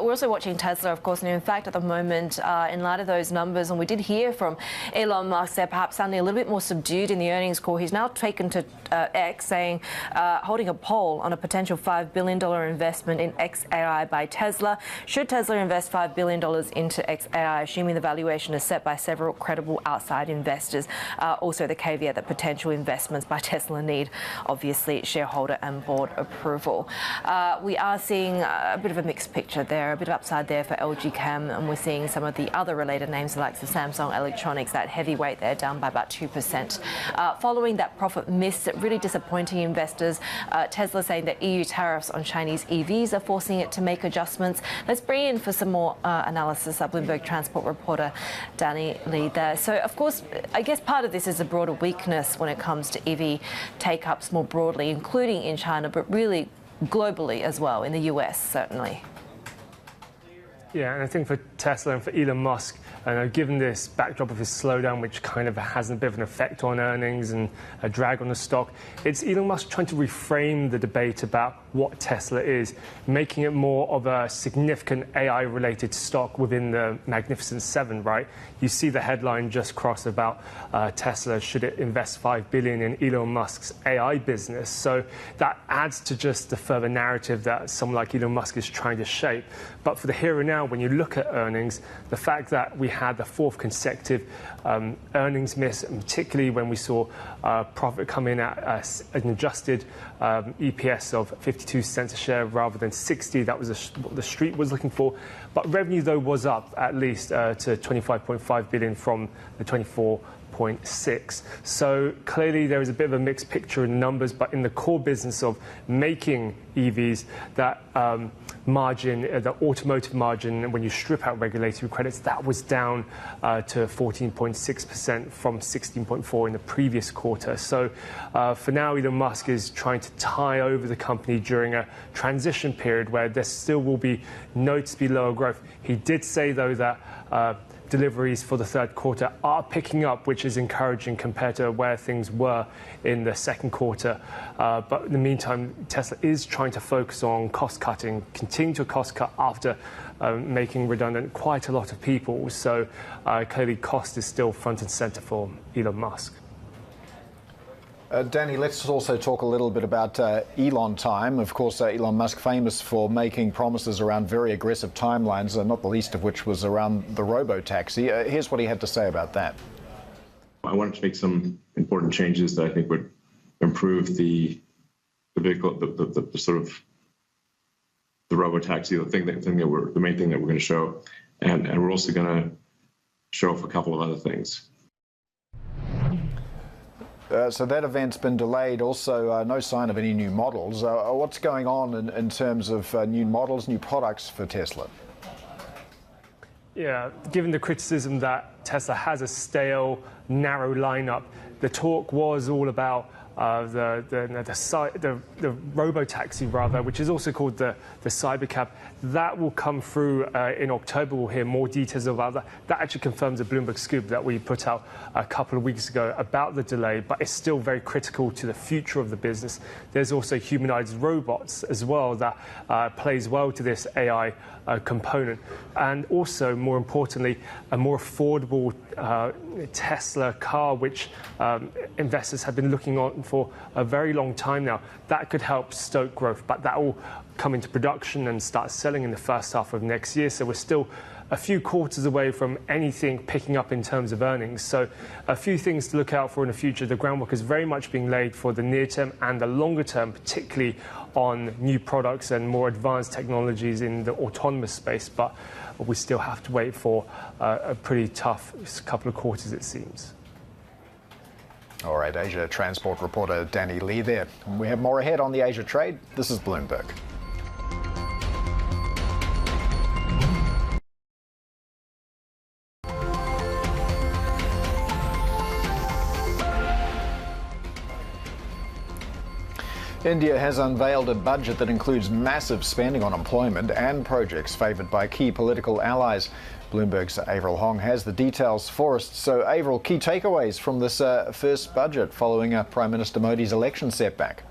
We're also watching Tesla, of course, and in fact, at the moment, in light of those numbers, and we did hear from Elon Musk there, perhaps sounding a little bit more subdued in the earnings call. He's now taken to X, saying, holding a poll on a potential $5 billion investment in XAI by Tesla. Should Tesla invest $5 billion into XAI, assuming the valuation is set by several credible outside investors? Also, the caveat that potential investments by Tesla need, obviously, shareholder and board approval. We are seeing a bit of a mixed picture there, a bit of upside there for LG Chem, and we're seeing some of the other related names like the Samsung Electronics, that heavyweight there, down by about 2%. Following that profit miss, really disappointing investors. Tesla saying that EU tariffs on Chinese EVs are forcing it to make adjustments. Let's bring in for some more analysis, Bloomberg transport reporter Danny Lee there. So, of course, I guess part of this is a broader weakness when it comes to EV take-ups more broadly, including in China, but really globally as well, in the US, certainly. Yeah, and I think for Tesla and for Elon Musk, given this backdrop of his slowdown, which kind of has a bit of an effect on earnings and a drag on the stock, it's Elon Musk trying to reframe the debate about what Tesla is, making it more of a significant AI-related stock within the Magnificent Seven, right? You see the headline just crossed about Tesla, should it invest $5 billion in Elon Musk's AI business? So that adds to just the further narrative that someone like Elon Musk is trying to shape. But for the here and now, when you look at earnings, the fact that we had the fourth consecutive earnings miss, and particularly when we saw profit come in at an adjusted EPS of 52 cents a share rather than 60, that was what the street was looking for. But revenue, though, was up at least to 25.5 billion from the 24.6. So clearly there is a bit of a mixed picture in numbers, but in the core business of making EVs, that margin, the automotive margin, when you strip out regulatory credits, that was down to 14.6% from 16.4% in the previous quarter. So for now, Elon Musk is trying to tie over the company during a transition period where there still will be noticeably lower growth. He did say, though, that deliveries for the third quarter are picking up, which is encouraging compared to where things were in the second quarter. But in the meantime, Tesla is trying to focus on cost cutting, continue to cost cut after making redundant quite a lot of people. So clearly cost is still front and center for Elon Musk. Danny, let's also talk a little bit about Elon time. Of course, Elon Musk famous for making promises around very aggressive timelines, not the least of which was around the robo-taxi. Here's what he had to say about that. I wanted to make some important changes that I think would improve the vehicle, the sort of the robo-taxi, the main thing that we're going to show, and we're also going to show off a couple of other things. So that event's been delayed. Also, no sign of any new models. What's going on in terms of new models, new products for Tesla? Yeah, given the criticism that Tesla has a stale, narrow lineup, the talk was all about the robo-taxi, rather, which is also called the Cybercab. That will come through in October. We'll hear more details about that. That actually confirms a Bloomberg scoop that we put out a couple of weeks ago about the delay, but it's still very critical to the future of the business. There's also humanoid robots as well that plays well to this AI component. And also, more importantly, a more affordable Tesla car, which investors have been looking on for a very long time now. That could help stoke growth, but that will come into production and start selling in the first half of next year. So we're still a few quarters away from anything picking up in terms of earnings. So a few things to look out for in the future. The groundwork is very much being laid for the near term and the longer term, particularly on new products and more advanced technologies in the autonomous space. But we still have to wait for a pretty tough couple of quarters, it seems. All right, Asia transport reporter Danny Lee there. And we have more ahead on the Asia trade. This is Bloomberg. India has unveiled a budget that includes massive spending on employment and projects favoured by key political allies. Bloomberg's Avril Hong has the details for us. So, Avril, key takeaways from this first budget following Prime Minister Modi's election setback.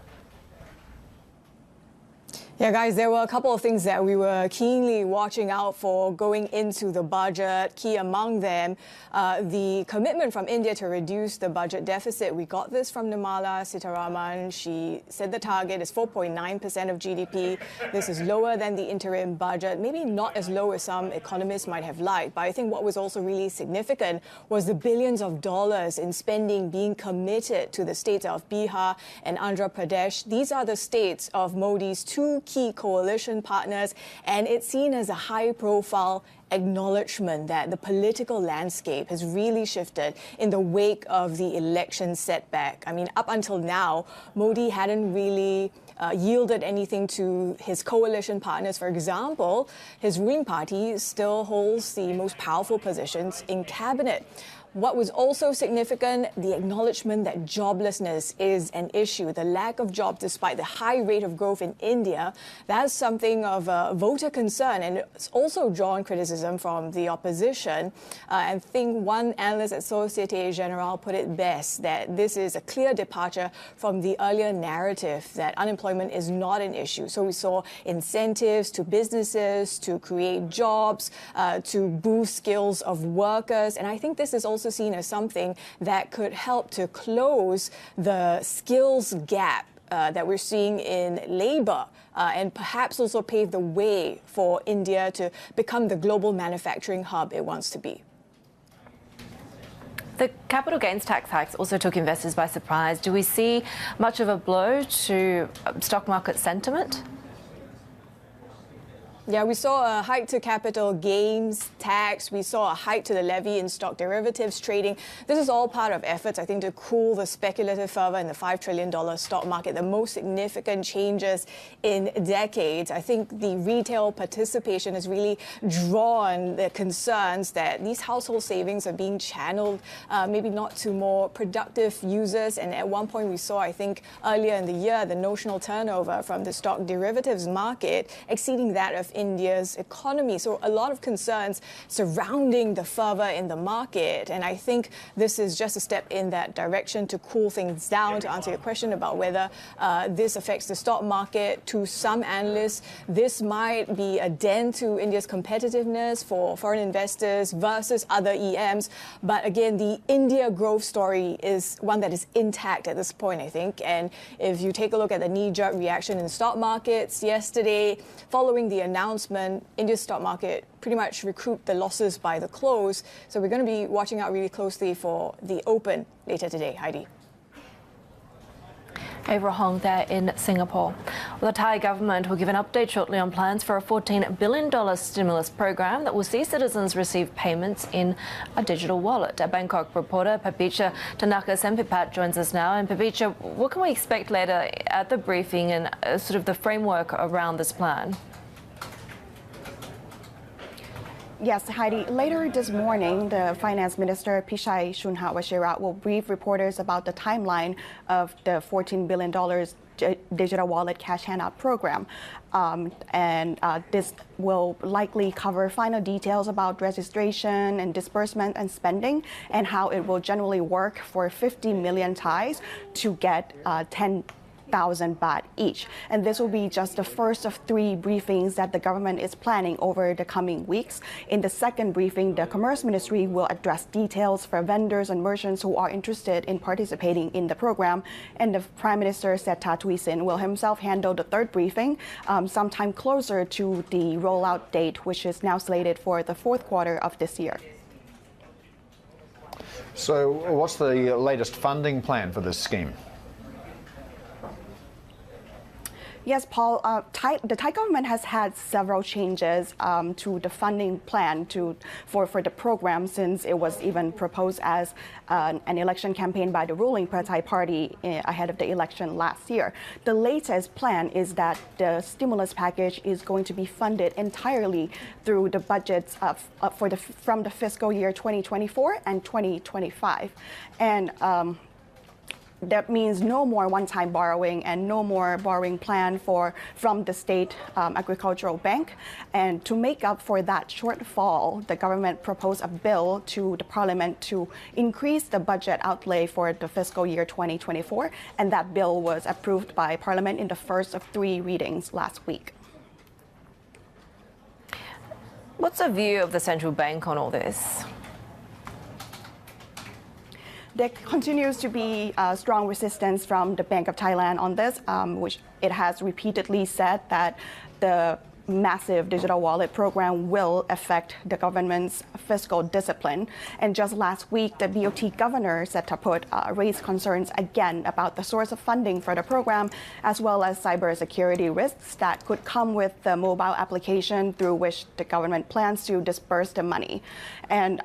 Yeah, guys, there were a couple of things that we were keenly watching out for going into the budget. Key among them, the commitment from India to reduce the budget deficit. We got this from Nirmala Sitharaman. She said the target is 4.9% of GDP. This is lower than the interim budget, maybe not as low as some economists might have liked. But I think what was also really significant was the billions of dollars in spending being committed to the states of Bihar and Andhra Pradesh. These are the states of Modi's two key coalition partners, and it's seen as a high-profile acknowledgement that the political landscape has really shifted in the wake of the election setback. I mean, up until now, Modi hadn't really yielded anything to his coalition partners. For example, his ruling party still holds the most powerful positions in cabinet. What was also significant, the acknowledgement that joblessness is an issue, the lack of jobs despite the high rate of growth in India. That's something of a voter concern, and it's also drawn criticism from the opposition. I think one analyst at Societe Generale put it best, that this is a clear departure from the earlier narrative that unemployment is not an issue. So we saw incentives to businesses to create jobs, to boost skills of workers, and I think this is also seen as something that could help to close the skills gap that we're seeing in labor, and perhaps also pave the way for India to become the global manufacturing hub it wants to be. The capital gains tax hikes also took investors by surprise. Do we see much of a blow to stock market sentiment? Yeah, we saw a hike to capital gains tax. We saw a hike to the levy in stock derivatives trading. This is all part of efforts, I think, to cool the speculative fervor in the $5 trillion stock market, the most significant changes in decades. I think the retail participation has really drawn the concerns that these household savings are being channeled, maybe not to more productive users. And at one point we saw, I think, earlier in the year, the notional turnover from the stock derivatives market exceeding that of India's economy. So a lot of concerns surrounding the fervor in the market. And I think this is just a step in that direction to cool things down. To answer your question about whether this affects the stock market, to some analysts, this might be a dent to India's competitiveness for foreign investors versus other EMs. But again, the India growth story is one that is intact at this point, I think. And if you take a look at the knee-jerk reaction in the stock markets yesterday, following the announcement, India's stock market pretty much recouped the losses by the close. So we're going to be watching out really closely for the open later today. Heidi. Ava Hong there in Singapore. Well, the Thai government will give an update shortly on plans for a $14 billion stimulus program that will see citizens receive payments in a digital wallet. Our Bangkok reporter Papicha Tanaka Sempipat joins us now. And Papicha, what can we expect later at the briefing and sort of the framework around this plan? Yes, Heidi. Later this morning, the Finance Minister Pichai Chunhawashira will brief reporters about the timeline of the $14 billion digital wallet cash handout program. This will likely cover final details about registration and disbursement and spending, and how it will generally work for 50 million Thais to get 10,000 baht each. And this will be just the first of 3 briefings that the government is planning over the coming weeks. In the second briefing, the Commerce Ministry will address details for vendors and merchants who are interested in participating in the program. And the Prime Minister Sethar Thaksin will himself handle the third briefing sometime closer to the rollout date, which is now slated for the fourth quarter of this year. So what's the latest funding plan for this scheme? Yes, Paul, the Thai government has had several changes to the funding plan for the program since it was even proposed as an election campaign by the ruling Pheu Thai party ahead of the election last year. The latest plan is that the stimulus package is going to be funded entirely through the budgets from the fiscal year 2024 and 2025. And that means no more one-time borrowing and no more borrowing plan from the State Agricultural Bank. And to make up for that shortfall, the government proposed a bill to the parliament to increase the budget outlay for the fiscal year 2024. And that bill was approved by parliament in the first of 3 readings last week. What's the view of the central bank on all this? There continues to be strong resistance from the Bank of Thailand on this, which it has repeatedly said that the massive digital wallet program will affect the government's fiscal discipline. And just last week, the BOT governor, Sethaput, raised concerns again about the source of funding for the program, as well as cybersecurity risks that could come with the mobile application through which the government plans to disperse the money. And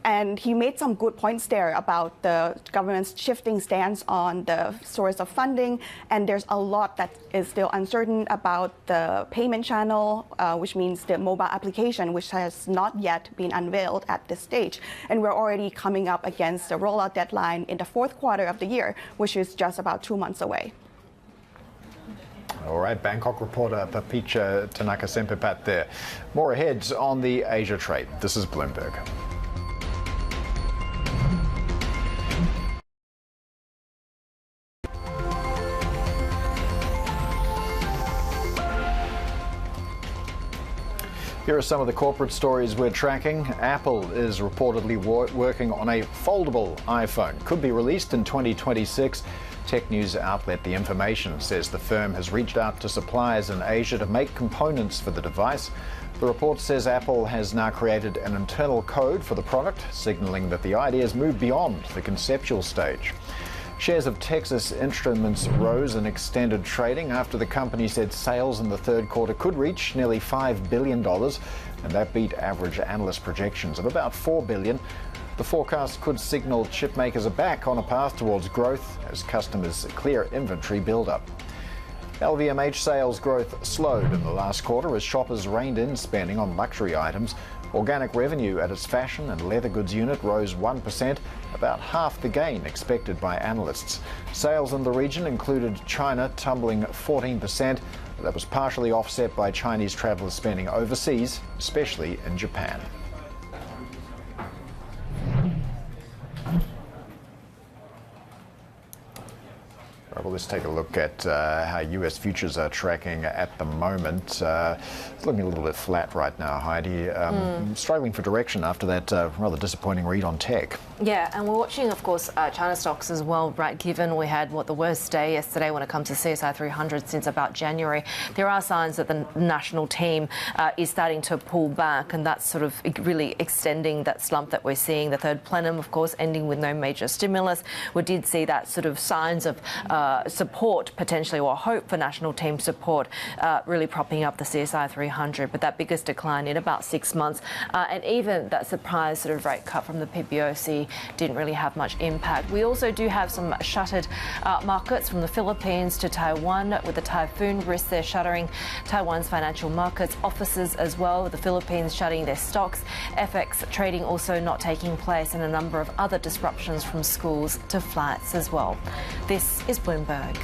And he made some good points there about the government's shifting stance on the source of funding. And there's a lot that is still uncertain about the payment channel, which means the mobile application, which has not yet been unveiled at this stage. And we're already coming up against the rollout deadline in the fourth quarter of the year, which is just about 2 months away. All right, Bangkok reporter Papicha Tanaka-Sempepat there. More ahead on the Asia trade. This is Bloomberg. Here are some of the corporate stories we're tracking. Apple is reportedly working on a foldable iPhone. Could be released in 2026. Tech news outlet The Information says the firm has reached out to suppliers in Asia to make components for the device. The report says Apple has now created an internal code for the product, signaling that the idea has moved beyond the conceptual stage. Shares of Texas Instruments rose in extended trading after the company said sales in the third quarter could reach nearly $5 billion, and that beat average analyst projections of about $4 billion. The forecast could signal chip makers are back on a path towards growth as customers clear inventory buildup. LVMH sales growth slowed in the last quarter as shoppers reined in spending on luxury items. Organic revenue at its fashion and leather goods unit rose 1%, about half the gain expected by analysts. Sales in the region included China tumbling 14%. That was partially offset by Chinese travelers spending overseas, especially in Japan. Well, let's take a look at how US futures are tracking at the moment. It's looking a little bit flat right now, Heidi. Struggling for direction after that rather disappointing read on tech. Yeah, and we're watching, of course, China stocks as well, right, given we had, the worst day yesterday when it comes to CSI 300 since about January. There are signs that the national team is starting to pull back, and that's sort of really extending that slump that we're seeing. The third plenum, of course, ending with no major stimulus. We did see that sort of signs of support potentially, or hope for national team support, really propping up the CSI 300, but that biggest decline in about 6 months, and even that surprise sort of rate cut from the PBOC didn't really have much impact. We also do have some shuttered markets from the Philippines to Taiwan with the typhoon risk. They're shuttering Taiwan's financial markets, offices as well, with the Philippines shutting their stocks, FX trading also not taking place, and a number of other disruptions from schools to flights as well. This is Bloomberg.